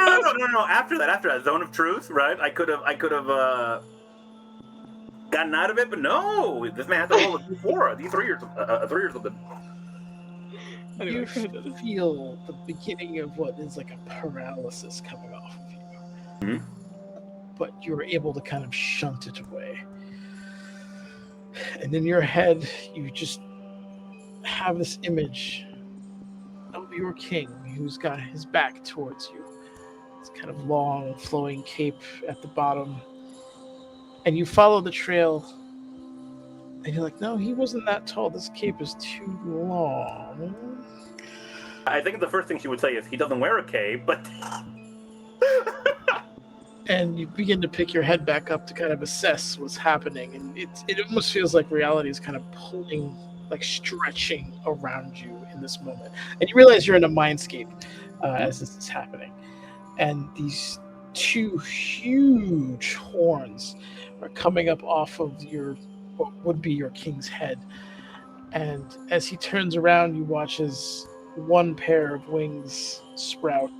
No. After that, Zone of Truth, right? I could have gotten out of it, but no, this man had to roll a D4, a D3 or 3 or something. Anyway, You go ahead. feel the beginning of what is like a paralysis coming off of you, but you're able to kind of shunt it away. And in your head, you just have this image of your king who's got his back towards you. It's kind of long, flowing cape at the bottom. And you follow the trail, and you're like, no, he wasn't that tall. This cape is too long. I think the first thing she would say is he doesn't wear a cape, but And you begin to pick your head back up to kind of assess what's happening. And it almost feels like reality is kind of pulling, like stretching around you in this moment. And you realize you're in a mindscape as this is happening. And these 2 huge horns are coming up off of what would be your king's head. And as he turns around, you watch as one pair of wings sprout,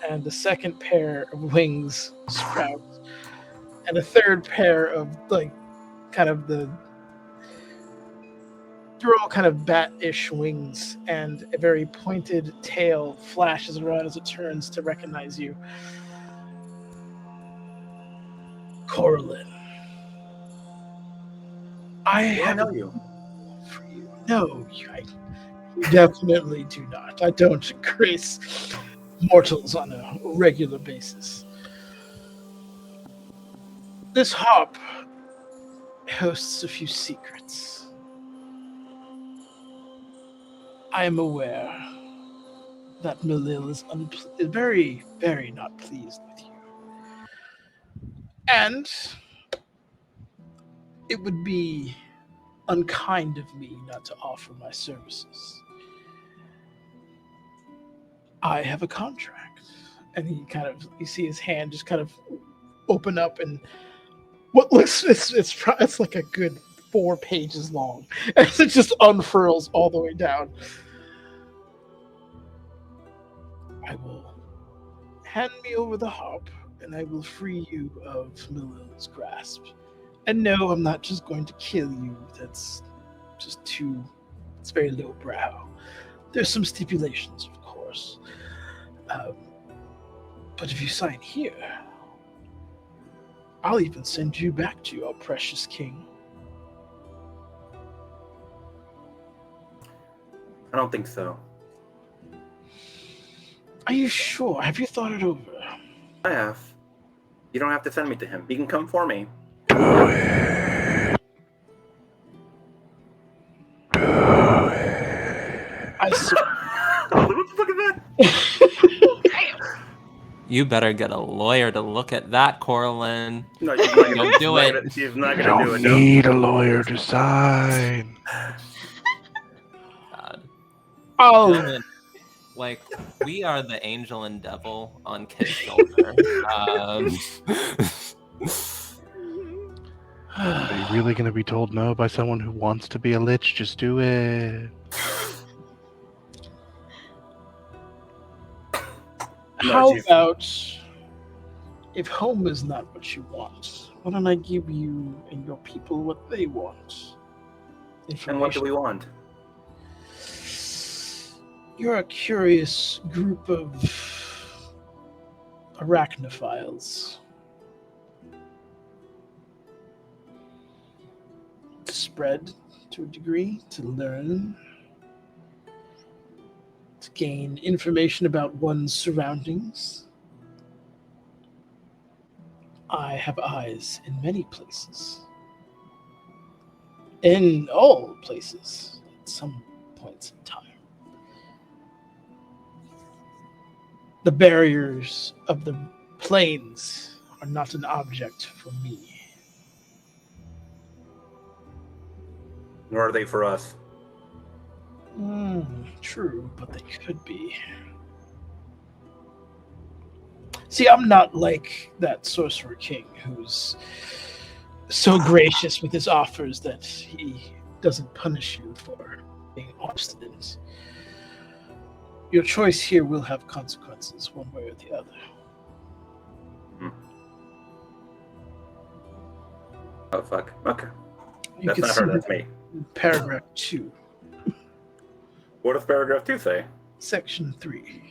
and the second pair of wings sprout, and a third pair of they're all kind of bat-ish wings, and a very pointed tail flashes around as it turns to recognize you. Coraline, I know you. for you. No, you definitely do not. I don't grace mortals on a regular basis. This harp hosts a few secrets. I am aware that Melil is very, very not pleased with you. And it would be unkind of me not to offer my services. I have a contract. And you see his hand just kind of open up, and what looks, it's like a good 4 pages long as it just unfurls all the way down. I will hand me over the harp, and I will free you of Melil's grasp. And no, I'm not just going to kill you. That's just it's very lowbrow. There's some stipulations, of course. But if you sign here, I'll even send you back to your precious king. I don't think so. Are you sure? Have you thought it over? I have. You don't have to send me to him. He can come for me. I see. What the fuck is that? You better get a lawyer to look at that, Coraline. No, she's not Don't gonna do it. She's not You gonna do don't it. No. need a lawyer to sign. God. Oh, Coraline, like, we are the angel and devil on Kid's shoulder. Are you really going to be told no by someone who wants to be a lich? Just do it. how about if home is not what you want? Why don't I give you and your people what they want? And what do we want? You're a curious group of arachnophiles. To spread to a degree, to learn, to gain information about one's surroundings. I have eyes in many places. In all places, at some points in time. The barriers of the plains are not an object for me. Nor are they for us. True, but they could be. See, I'm not like that Sorcerer King who's so gracious with his offers that he doesn't punish you for being obstinate. Your choice here will have consequences one way or the other. Oh, fuck. Okay. You That's can not see her, that's that me. in paragraph 2, What does paragraph 2 say? section 3.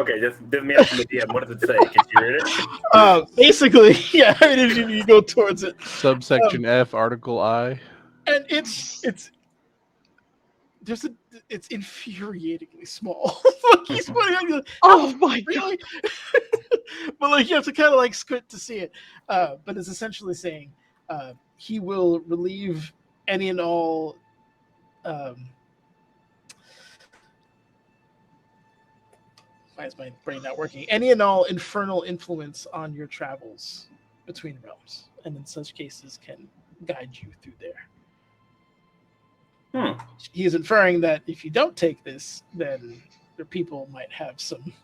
Okay, just give me up from the DM. What does it say? Can you read it? Basically, yeah, I mean, you go towards it. Subsection F, Article I. And it's infuriatingly small. Like he's putting like, Oh my god. really? But like you have to kind of like squint to see it. But it's essentially saying he will relieve any and all why is my brain not working? Any and all infernal influence on your travels between realms, and in such cases can guide you through there. He is inferring that if you don't take this, then your people might have some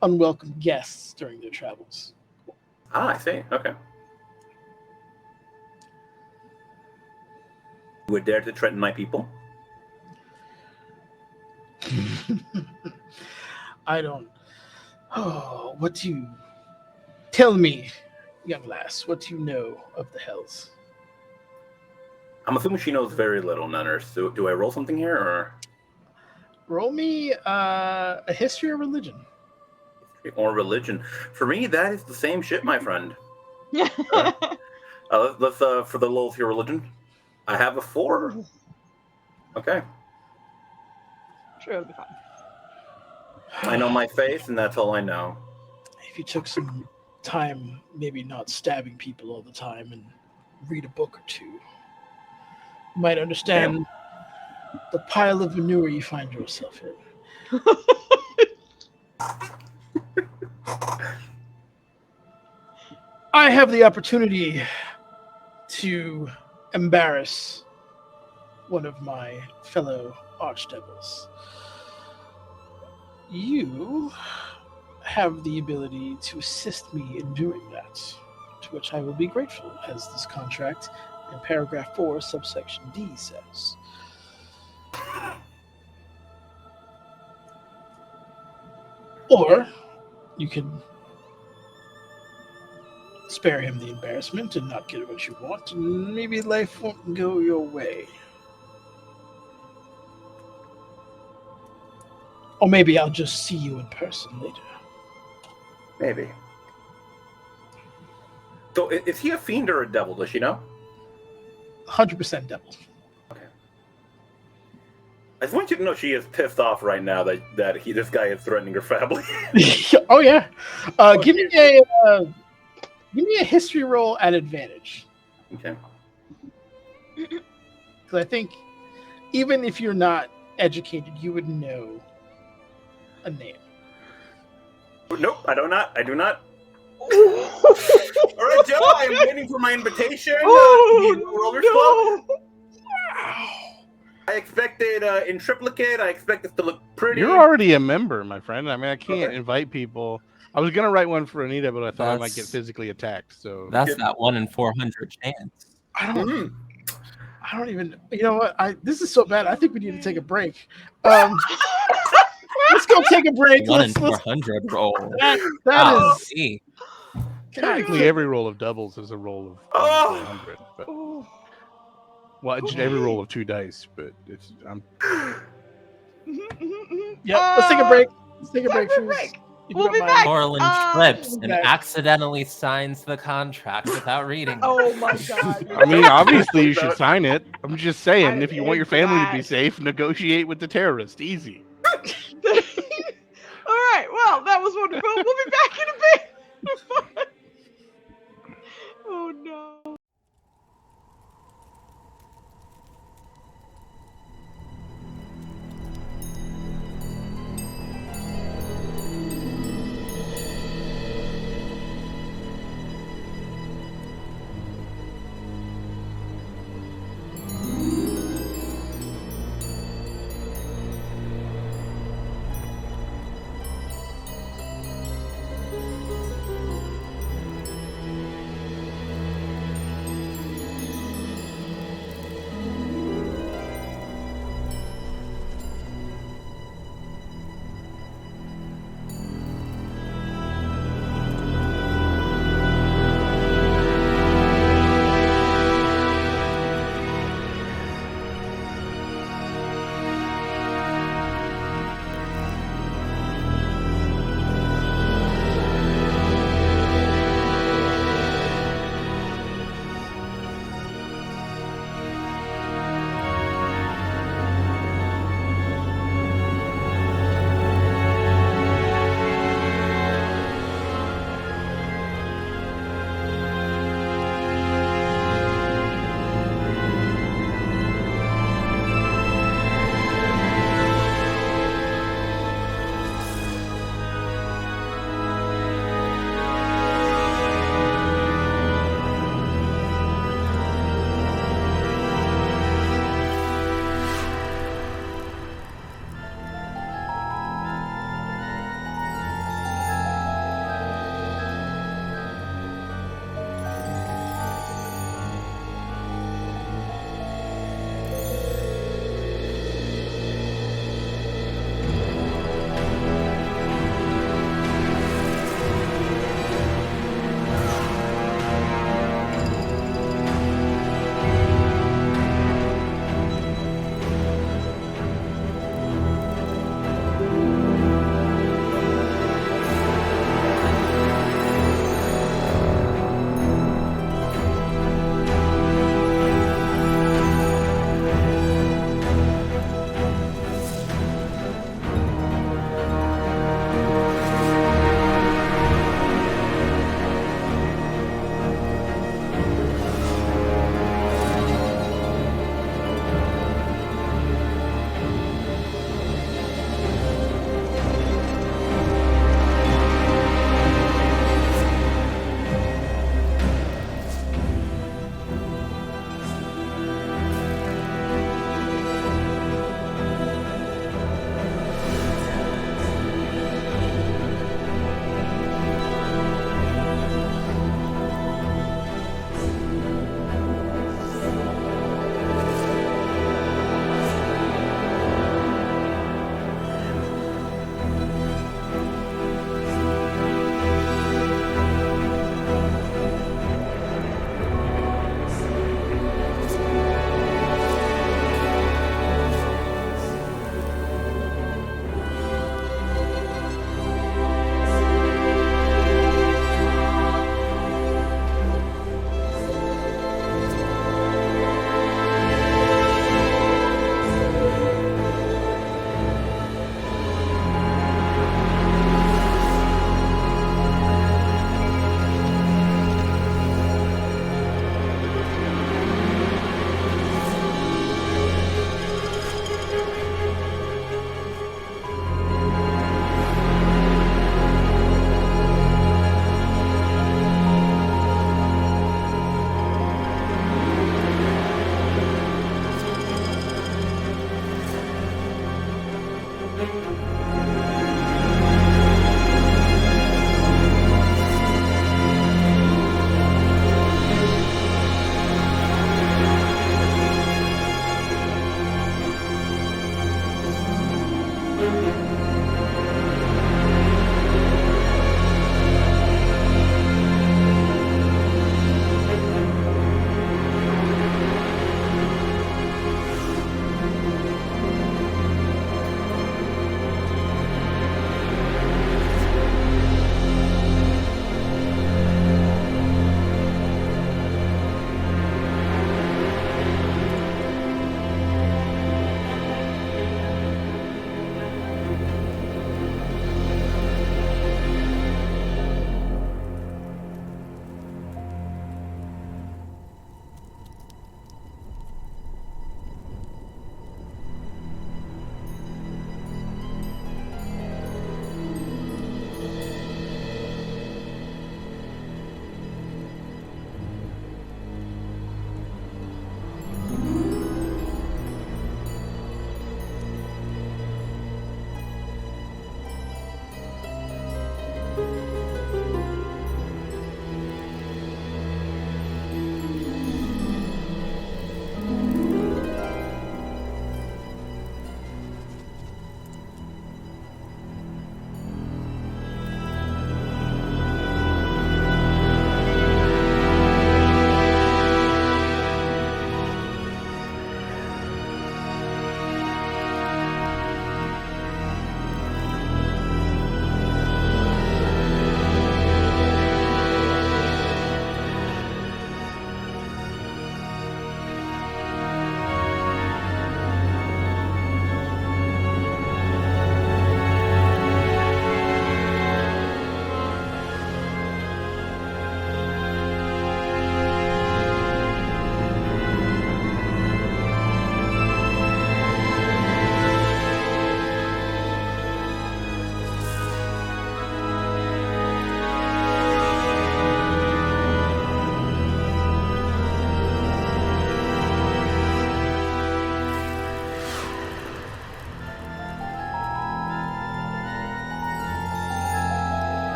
unwelcome guests during their travels. Ah, I see. Okay. You would dare to threaten my people? I don't. Oh, what do you tell me, young lass? What do you know of the Hells? I'm assuming she knows very little, Nunners. Do I roll something here, or Roll me a history or religion. or religion? For me, that is the same shit, my friend. Let's for the lulz here, religion. I have a 4. Okay. Sure, it'll be fine. I know my face, and that's all I know. If you took some time, maybe not stabbing people all the time, and read a book or two, you might understand the pile of manure you find yourself in. I have the opportunity to embarrass one of my fellow archdevils. You have the ability to assist me in doing that, to which I will be grateful, as this contract in paragraph 4, subsection D says. Or you can spare him the embarrassment and not get what you want, and maybe life won't go your way. Or maybe I'll just see you in person later. Maybe. So, is he a fiend or a devil? Does she know? 100% devil. Okay. I just want you to know she is pissed off right now that this guy is threatening her family. Oh yeah. Give me a history roll at advantage. Okay. Because I think even if you're not educated, you would know a name. Nope, I do not. All right, Joe, I'm waiting for my invitation. Oh, no. I expected in triplicate. I expect this to look pretty. You're already a member, my friend. I mean, I can't invite people. I was gonna write one for Anita, but I thought I might get physically attacked. So that's that 1 in 400 chance. I don't even. You know what? This is so bad. I think we need to take a break. Let's go take a break. 1 in 400 roll. That is. technically every roll of doubles is a roll of 400. But, well, just every roll of 2 dice, but Yeah, let's take a break. Let's take a break. Time for a Foos. break. If you We'll don't be mind. back. Corlin trips and back. accidentally signs the contract without reading it. Oh my god. I mean, obviously you should sign it. I'm just saying, I- if you want your family to be safe, negotiate with the terrorist. Easy. All right. Well, that was wonderful. We'll be back in a bit. Oh no.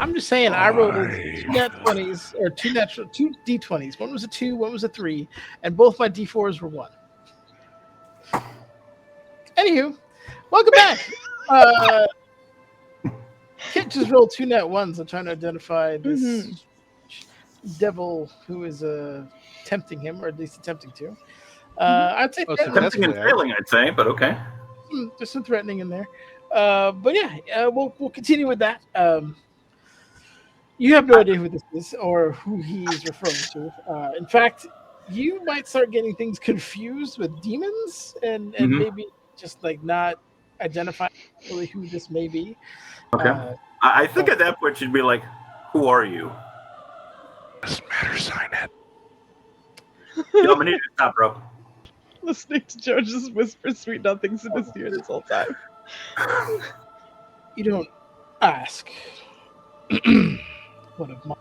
I'm just saying, I rolled two nat 20s or two d20s. One was a 2, one was a 3, and both my d4s were 1. Anywho, welcome back. Kit just rolled 2 nat 1s. I'm trying to identify this devil who is tempting him, or at least attempting to. I'd say Tempting and failing, I'd say, but okay. There's some threatening in there. But yeah, we'll continue with that. You have no idea who this is or who he is referring to. In fact, you might start getting things confused with demons and maybe just like not identifying really who this may be. Okay. I think at that point you'd be like, "Who are you?" Doesn't matter, sign it. Yo, I'm gonna need you to stop, bro. Listening to Joe just whisper sweet nothings in his ear this whole time. You don't ask one of my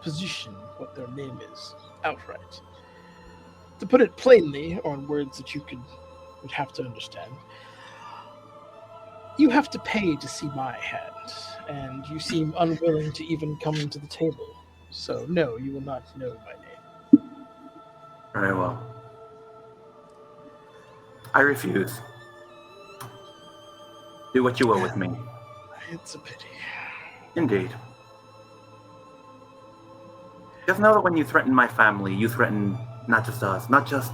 position what their name is outright. To put it plainly, or in words that you would have to understand, you have to pay to see my hand, and you seem unwilling to even come to the table. So no, you will not know my name. Very well. I refuse. Do what you will with me. It's a pity. Indeed. Just know that when you threaten my family, you threaten not just us, not just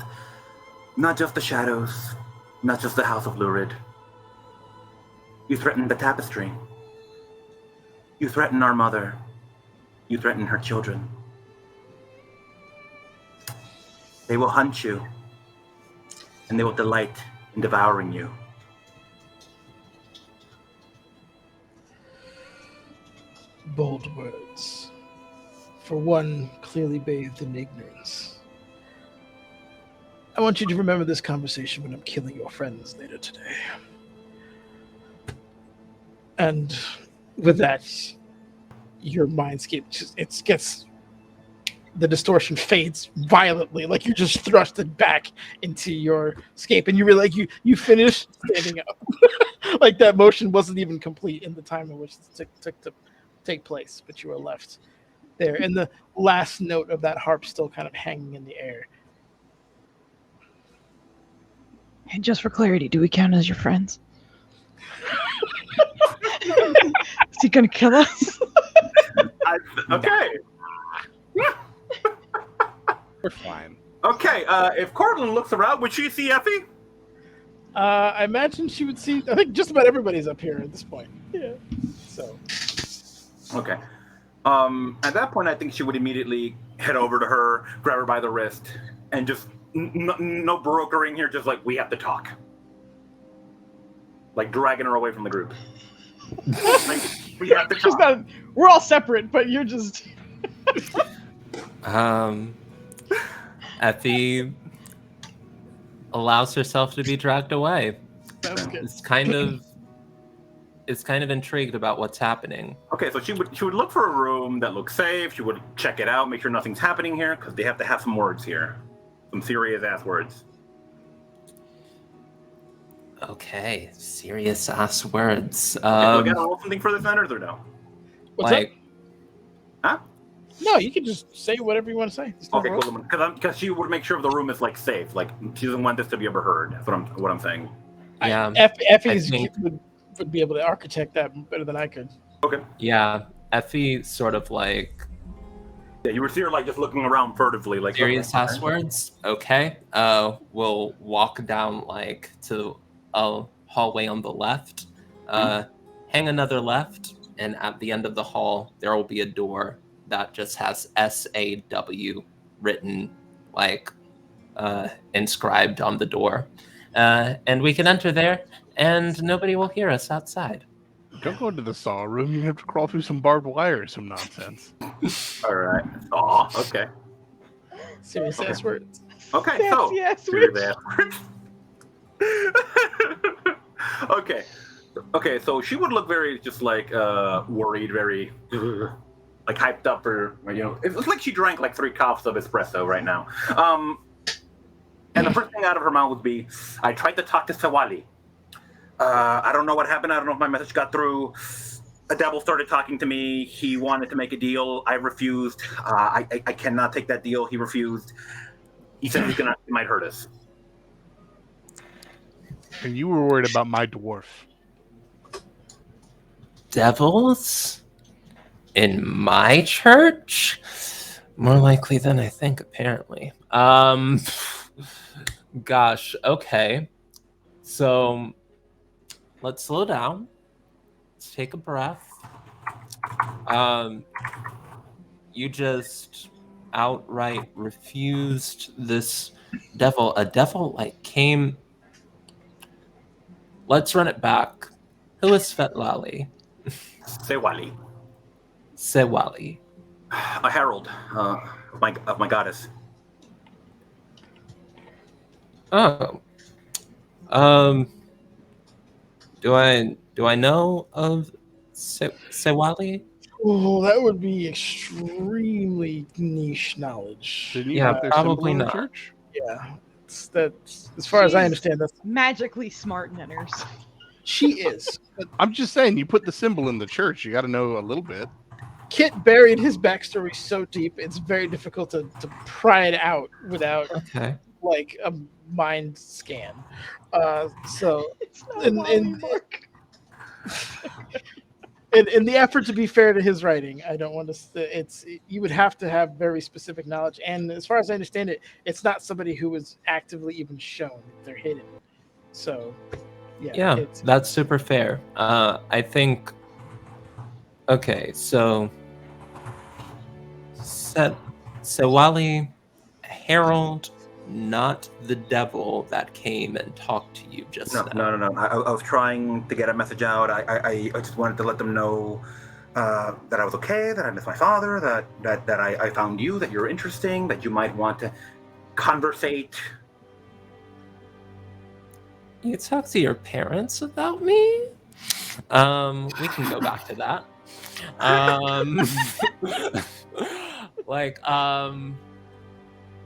the shadows, not just the House of Lurid. You threaten the tapestry. You threaten our mother. You threaten her children. They will hunt you, and they will delight in devouring you. Bold words. For one clearly bathed in ignorance. I want you to remember this conversation when I'm killing your friends later today. And with that, your mindscape gets the distortion fades violently, like you're just thrusted back into your scape, and you realize you finished standing up. Like that motion wasn't even complete in the time in which it took to take place, but you were left there, and the last note of that harp still kind of hanging in the air. And just for clarity, do we count as your friends? Is he gonna kill us? Okay. We're fine. Okay, if Cortland looks around, would she see Effie? I imagine she would see. I think just about everybody's up here at this point. Yeah. So. Okay. At that point, I think she would immediately head over to her, grab her by the wrist, and just no brokering here. Just like, we have to talk. Like dragging her away from the group. Like, we have to She's talk. not, we're all separate, but you're just. Effie allows herself to be dragged away. Sounds good. It's kind of intrigued about what's happening. Okay, so she would look for a room that looks safe. She would check it out, make sure nothing's happening here, because they have to have some words here, some serious ass words. Okay, serious ass words. Do I gotta roll something for this, vendors, or no? What's like, Huh? No, you can just say whatever you want to say. Just don't Okay, roll. cool. Because she would make sure the room is like safe. Like she doesn't want this to be overheard. That's what I'm saying. yeah, Effie's I think- would be able to architect that better than I could. Okay. yeah. Effie sort of like Yeah, you were here like just looking around furtively, like serious okay. ass words. Okay. We'll walk down like to a hallway on the left. Hang another left, and at the end of the hall there will be a door that just has SAW written, like inscribed on the door, and we can enter there, and nobody will hear us outside. Don't go into the saw room. You have to crawl through some barbed wire or some nonsense. All right. Aw, okay. Serious ass words. Okay, Yes, so yes, serious ass words. Okay. Okay, so she would look very just like worried, very like hyped up, or you know, it looks like she drank like 3 cups of espresso right now. And the first thing out of her mouth would be, "I tried to talk to Sawali. I don't know what happened. I don't know if my message got through. A devil started talking to me. He wanted to make a deal. I refused. I cannot take that deal. He refused. He said he might hurt us." And you were worried about my dwarf. Devils in my church? More likely than I think, apparently. Gosh, okay. So let's slow down. Let's take a breath. You just outright refused this devil. A devil like came. Let's run it back. Who is Svetlali? Sawali, Sewali. a herald of my goddess. Oh. Do I know of Sewali? Oh, that would be extremely niche knowledge. Didn't you Yeah, put their probably symbol in the not. church? Yeah, that's as far as I She's- understand. That's Magically smart ninners. she is. But I'm just saying, you put the symbol in the church. You got to know a little bit. Kit buried his backstory so deep; it's very difficult to pry it out without Okay. like a mind scan. So It's not In- Wally, in- Mark. in the effort to be fair to his writing, I don't want to. You would have to have very specific knowledge, and as far as I understand it, it's not somebody who was actively even shown; they're hidden. So, Yeah, it's, that's super fair. I think. Okay, so Sewali, Herald, not the devil that came and talked to you just now. No. I was trying to get a message out. I just wanted to let them know that I was okay, that I missed my father, that I found you, that you're interesting, that you might want to conversate. You talk to your parents about me? We can go back to that.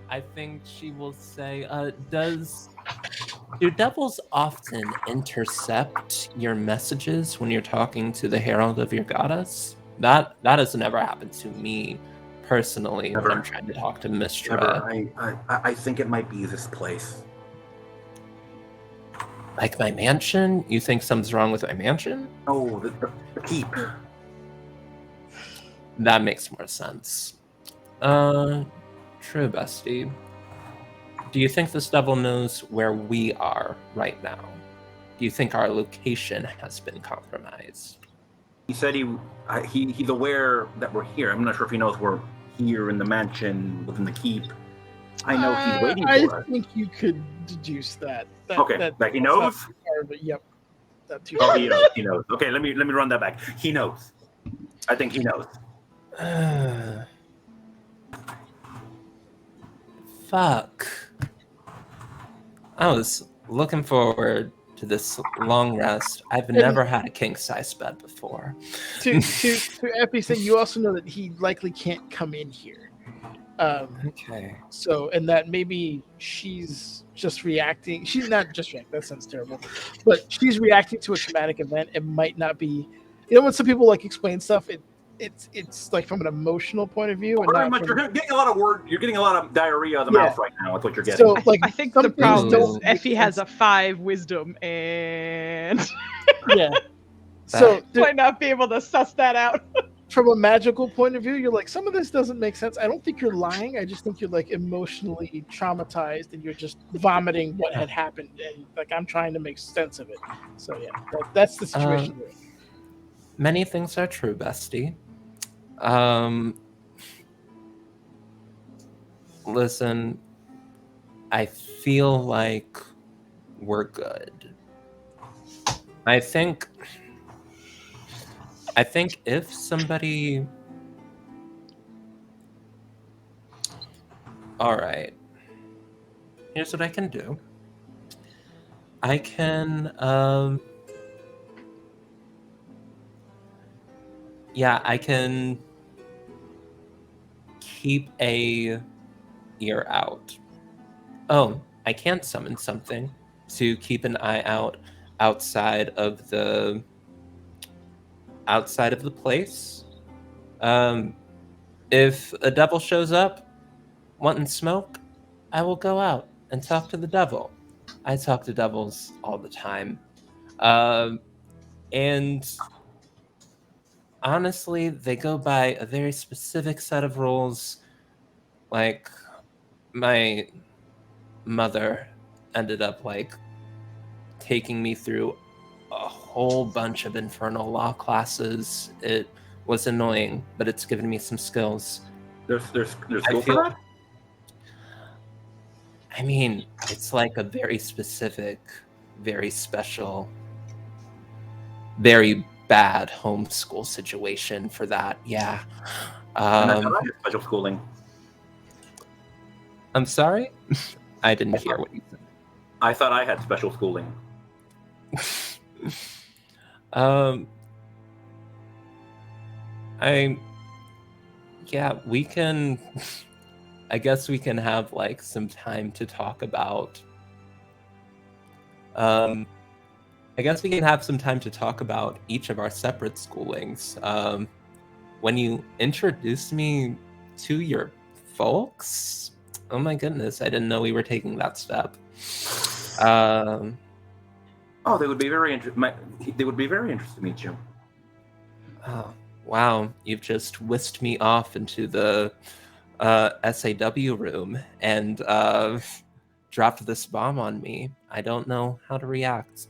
I think she will say, do devils often intercept your messages when you're talking to the herald of your goddess? That has never happened to me personally Never. when I'm trying to talk to Mistra. Never. I think it might be this place. Like my mansion? You think something's wrong with my mansion? Oh, the keep. That makes more sense. True, bestie. Do you think this devil knows where we are right now? Do you think our location has been compromised? He said he's aware that we're here. I'm not sure if he knows we're here in the mansion within the keep. I know he's waiting for us. I think you could deduce that. Okay, like he knows? But yep. Not too Oh, he knows. Okay, let me run that back. He knows. I think he knows. Fuck. I was looking forward to this long rest. I've never had a king-size bed before. To Epi saying, you also know that he likely can't come in here. Okay. So, and that maybe she's just reacting. She's not just reacting. That sounds terrible. But she's reacting to a traumatic event. It might not be. You know, when some people like explain stuff, it's like from an emotional point of view. Very much. You're getting a lot of You're getting a lot of diarrhea out of the mouth right now. That's what you're getting. So, like, I think the problem is don't Effie has a 5 wisdom and yeah. So might not be able to suss that out. From a magical point of view, you're like, some of this doesn't make sense. I don't think you're lying. I just think you're like emotionally traumatized and you're just vomiting what had happened. And like, I'm trying to make sense of it. So yeah, that's the situation. Many things are true, bestie. Listen, I feel like we're good. I think if somebody... Alright. Here's what I can do. I can, I can keep a ear out. Oh, I can't summon something to keep an eye out outside of the place. If a devil shows up wanting smoke, I will go out and talk to the devil. I talk to devils all the time. And honestly, they go by a very specific set of rules. Like, my mother ended up taking me through a whole bunch of infernal law classes. It was annoying, but it's given me some skills. There's school for that? I mean, it's like a very specific, very special, very bad homeschool situation for that. Yeah. And I thought I had special schooling. I'm sorry? I didn't hear what you said. I thought I had special schooling. We can... I guess we can have, some time to talk about... I guess we can have some time to talk about each of our separate schoolings. When you introduced me to your folks... Oh my goodness, I didn't know we were taking that step. Oh, they would be very interested. They would be very interested to meet you. Oh, wow! You've just whisked me off into the SAW room and dropped this bomb on me. I don't know how to react.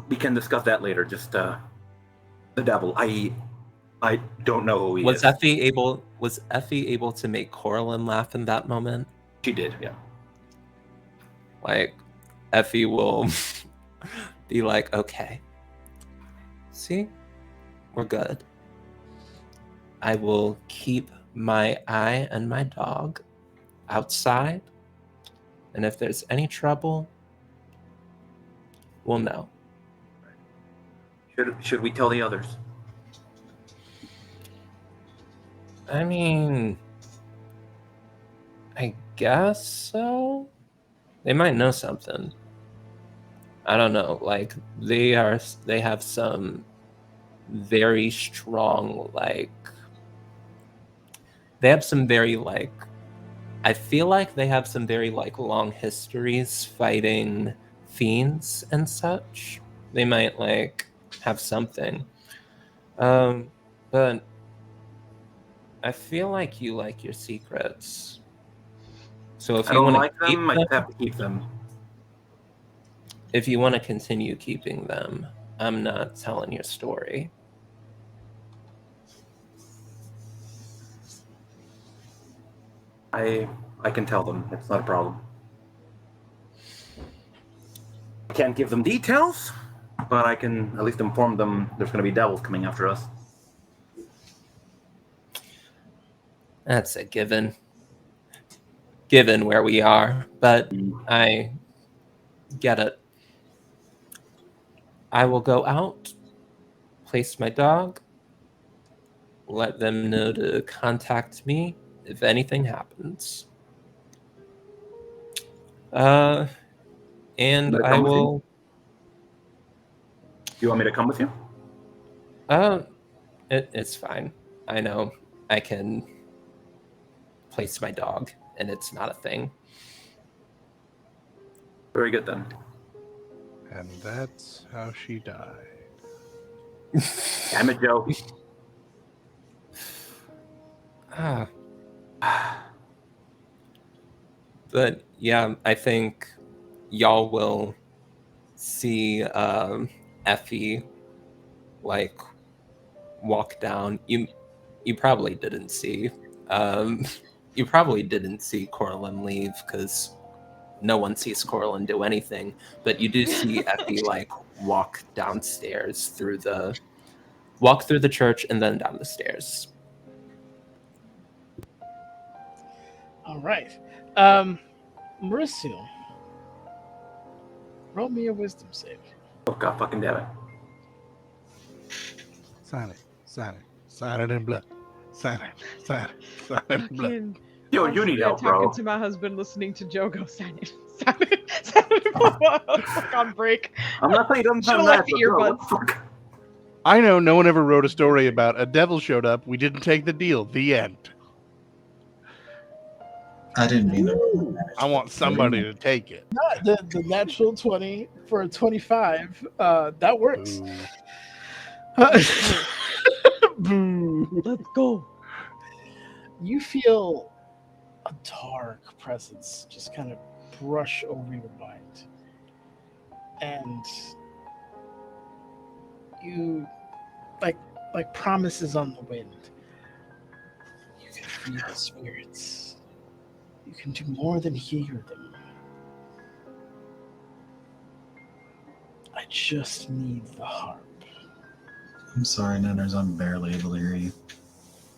We can discuss that later. Just the devil. I don't know who he Was is. Effie able to make Coraline laugh in that moment? She did, yeah. Like, Effie will be like, okay, see, we're good. I will keep my eye and my dog outside, and if there's any trouble, we'll know. Should we tell the others? I mean, I guess so. They might know something. I don't know. Like they have some very strong they have some very I feel like they have some very long histories fighting fiends and such. They might have something. But I feel like you like your secrets. So if I you don't want like to keep them, I have to keep them. if you want to continue keeping them, I'm not telling your story. I can tell them. It's not a problem. I can't give them details, but I can at least inform them there's going to be devils coming after us. That's a given. Given where we are, but I get it. I will go out, place my dog, let them know to contact me if anything happens. And I will. Do you want me to come with you? It's fine. I know I can place my dog, and it's not a thing. Very good then. And that's how she died. Damn it, Joe. But yeah, I think y'all will see Effie walk down. You probably didn't see. You probably didn't see Coraline leave because no one sees Coraline do anything. But you do see Effie walk downstairs through the church and then down the stairs. All right. Mauricio, roll me a wisdom save. Oh, God fucking damn it. Sign it in blood. Sign it in blood. Yo, you need help, talking bro. to my husband, listening to Joe go sign it on break. I'm not saying he doesn't Should've sound left nice, the but bro, earbuds. what the fuck? I know no one ever wrote a story about a devil showed up, we didn't take the deal, the end. I didn't mean that. I want somebody to take it. The natural 20 for a 25. That works. Boo. Let's go. You feel a dark presence just kind of brush over your mind. And you like promises on the wind. You can feel the spirits. You can do more than hear them. I just need the harp. I'm sorry, Nanners, I'm barely able to hear you.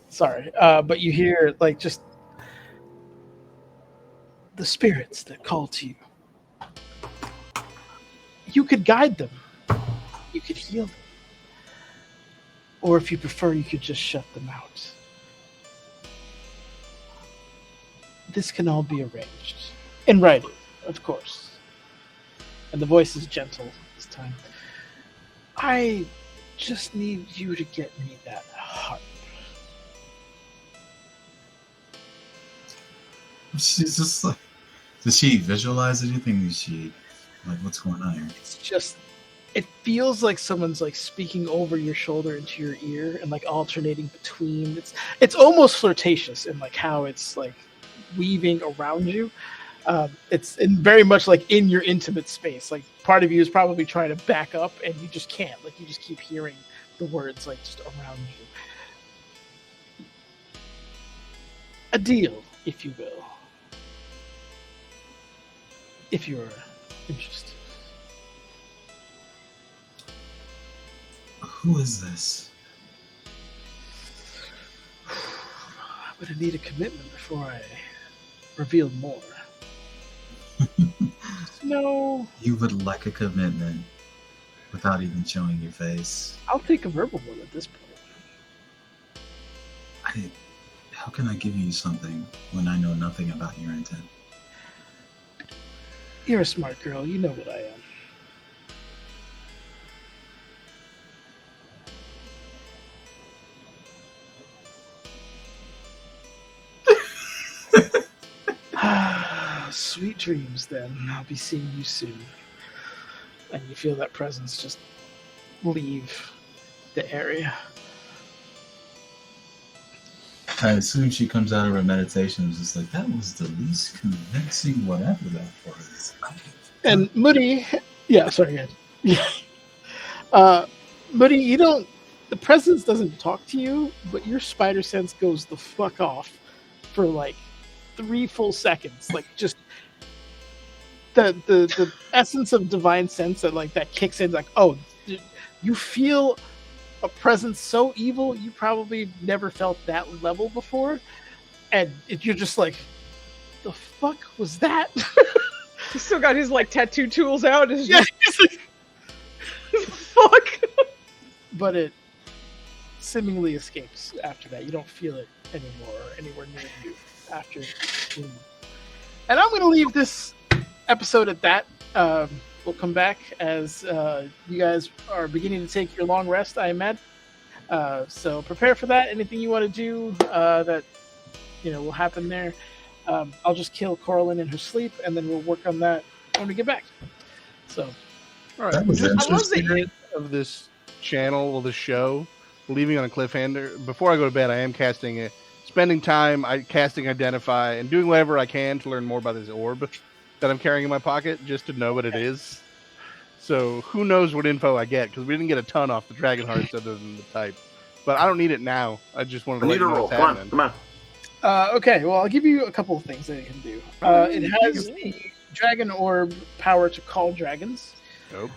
Sorry, but you hear just the spirits that call to you. You could guide them. You could heal them. Or if you prefer, you could just shut them out. This can all be arranged. In writing, of course. And the voice is gentle this time. I just need you to get me that harp. She's just does she visualize anything? Is she what's going on here? It's just, it feels like someone's speaking over your shoulder into your ear and alternating between. It's almost flirtatious in how it's weaving around you. It's very much in your intimate space. Part of you is probably trying to back up and you just can't. You just keep hearing the words just around you. a deal, if you will. If you're interested. Who is this? I'm going to need a commitment before I reveal more. No, You would like a commitment without even showing your face. I'll take a verbal one at this point. How can I give you something when I know nothing about your intent? You're a smart girl. You know what I am. Sweet dreams, then. I'll be seeing you soon. And you feel that presence just leave the area. I assume she comes out of her meditation and is just like, that was the least convincing whatever that was. And Moody, yeah, sorry, guys. Yeah. Moody, you don't, the presence doesn't talk to you, but your spider sense goes the fuck off for like 3 full seconds. Like just the essence of divine sense that kicks in, like, oh, you feel a presence so evil you probably never felt that level before, and you're just like, the fuck was that? He's still got his like tattoo tools out. It's Yeah, just fuck. but it seemingly escapes after that. You don't feel it anymore or anywhere near you after. And I'm going to leave this episode at that. We'll come back as you guys are beginning to take your long rest, I imagine. So prepare for that. Anything you want to do that will happen there. I'll just kill Coraline in her sleep, and then we'll work on that when we get back. So, All right. That was Just in the interesting. spirit of this channel or the show, leaving on a cliffhanger. Before I go to bed, I am spending time casting Identify and doing whatever I can to learn more about this orb that I'm carrying in my pocket, just to know what it is. So who knows what info I get, because we didn't get a ton off the Dragon Hearts other than the type. But I don't need it now. I just wanted to I let need you a know roll. what's Come on, happening. come on. Okay, well, I'll give you a couple of things that it can do. It has the Dragon Orb power to call dragons. Nope.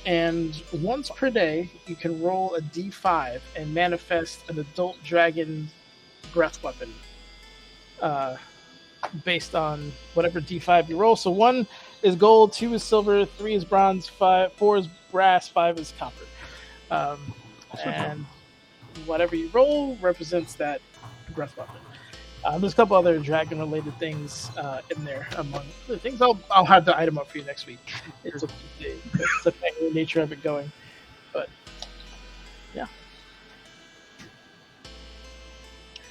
And once per day, you can roll a d5 and manifest an adult dragon breath weapon based on whatever d5 you roll. So 1 is gold, 2 is silver, 3 is bronze, 4 is brass, 5 is copper. And whatever you roll represents that breath weapon. There's a couple other dragon-related things in there. Among the things, I'll have the item up for you next week. It's the nature of it going, but yeah.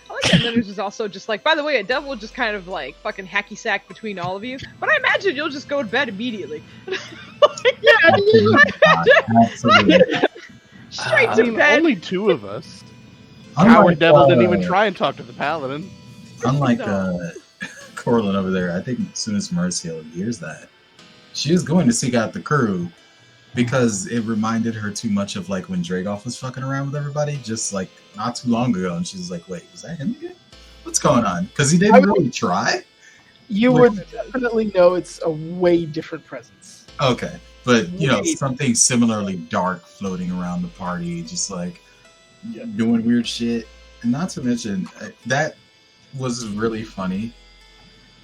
I like that Miners is also just like, by the way, a devil will just kind of like fucking hacky sack between all of you. But I imagine you'll just go to bed immediately. Yeah, Absolutely. Straight I to mean, bed. only 2 of us. Unlike, Howard Devil didn't even try and talk to the Paladin. Unlike No. Coraline over there, I think as soon as Merciel hears that, she is going to seek out the crew because it reminded her too much of like when Dragoff was fucking around with everybody just like not too long ago, and she's like, wait, was that him again? What's going on? Because he didn't really try. you would definitely know it's a way different presence. Okay, but Way- something similarly dark floating around the party, just like doing weird shit. And not to mention, that was really funny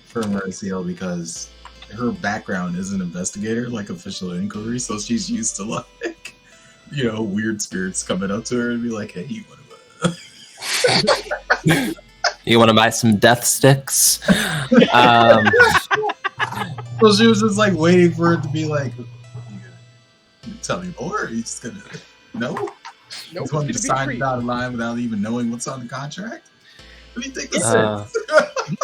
for Marciel because her background is an investigator, like official inquiry, so she's used to like, weird spirits coming up to her and be like, hey, you want to... You want to buy some death sticks? So she was just like waiting for it to be like, you tell me more, or are you just gonna... No? Nope, He's it's going gonna to be sign free. it out of line without even knowing what's on the contract? What do you think this Uh, is?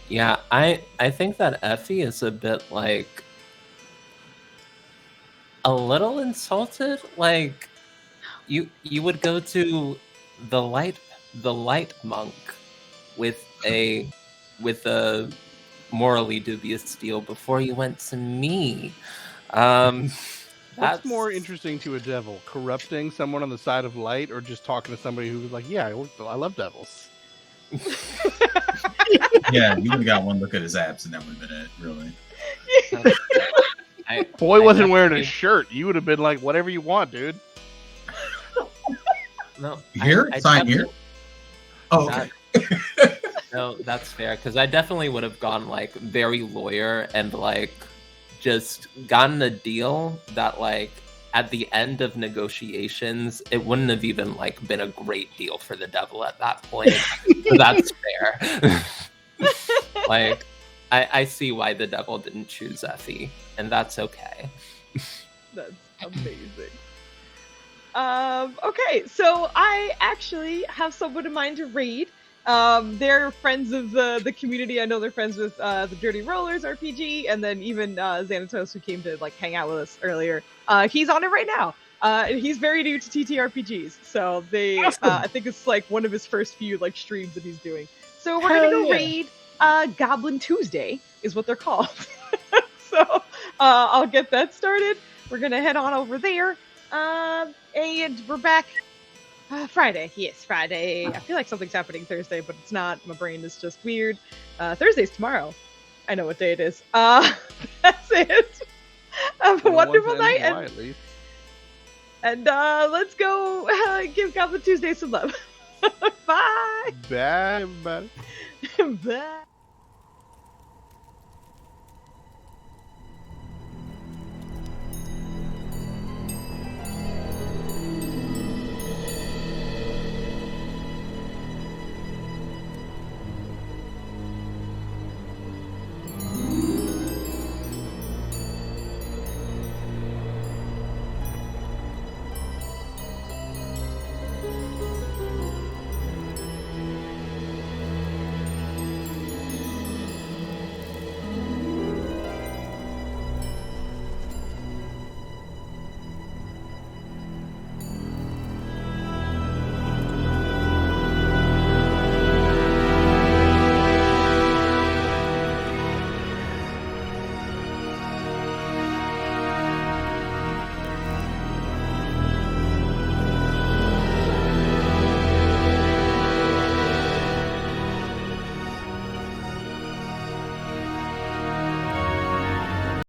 Yeah, I think that Effie is a bit like a little insulted. Like you would go to the light monk with a morally dubious deal before you went to me. What's more interesting to a devil? Corrupting someone on the side of light, or just talking to somebody who was like, yeah, I love devils? Yeah, you would have got one look at his abs, and that would have been it. Really. Boy wasn't wearing a definitely- shirt. You would have been like, whatever you want, dude. No, Here, sign here. Oh, okay. No, that's fair because I definitely would have gone like very lawyer and like just gotten a deal that like at the end of negotiations it wouldn't have even like been a great deal for the devil at that point. So that's fair. Like I see why the devil didn't choose Effie, and that's okay. That's amazing. Okay, so I actually have someone in mind to raid. They're friends of the community. I know they're friends with the Dirty Rollers RPG, and then even Xanatos, who came to like hang out with us earlier. He's on it right now. And he's very new to TTRPGs, so they Awesome. I think it's like one of his first few like streams that he's doing. So we're Hell gonna go yeah. raid Goblin Tuesday is what they're called. So I'll get that started. We're gonna head on over there. And we're back Friday. Yes, Friday. I feel like something's happening Thursday, but it's not. My brain is just weird. Thursday's tomorrow. I know what day it is. That's it. Have a wonderful night, and let's go give Goblin Tuesday some love. Bye. Bye, everybody. Bye.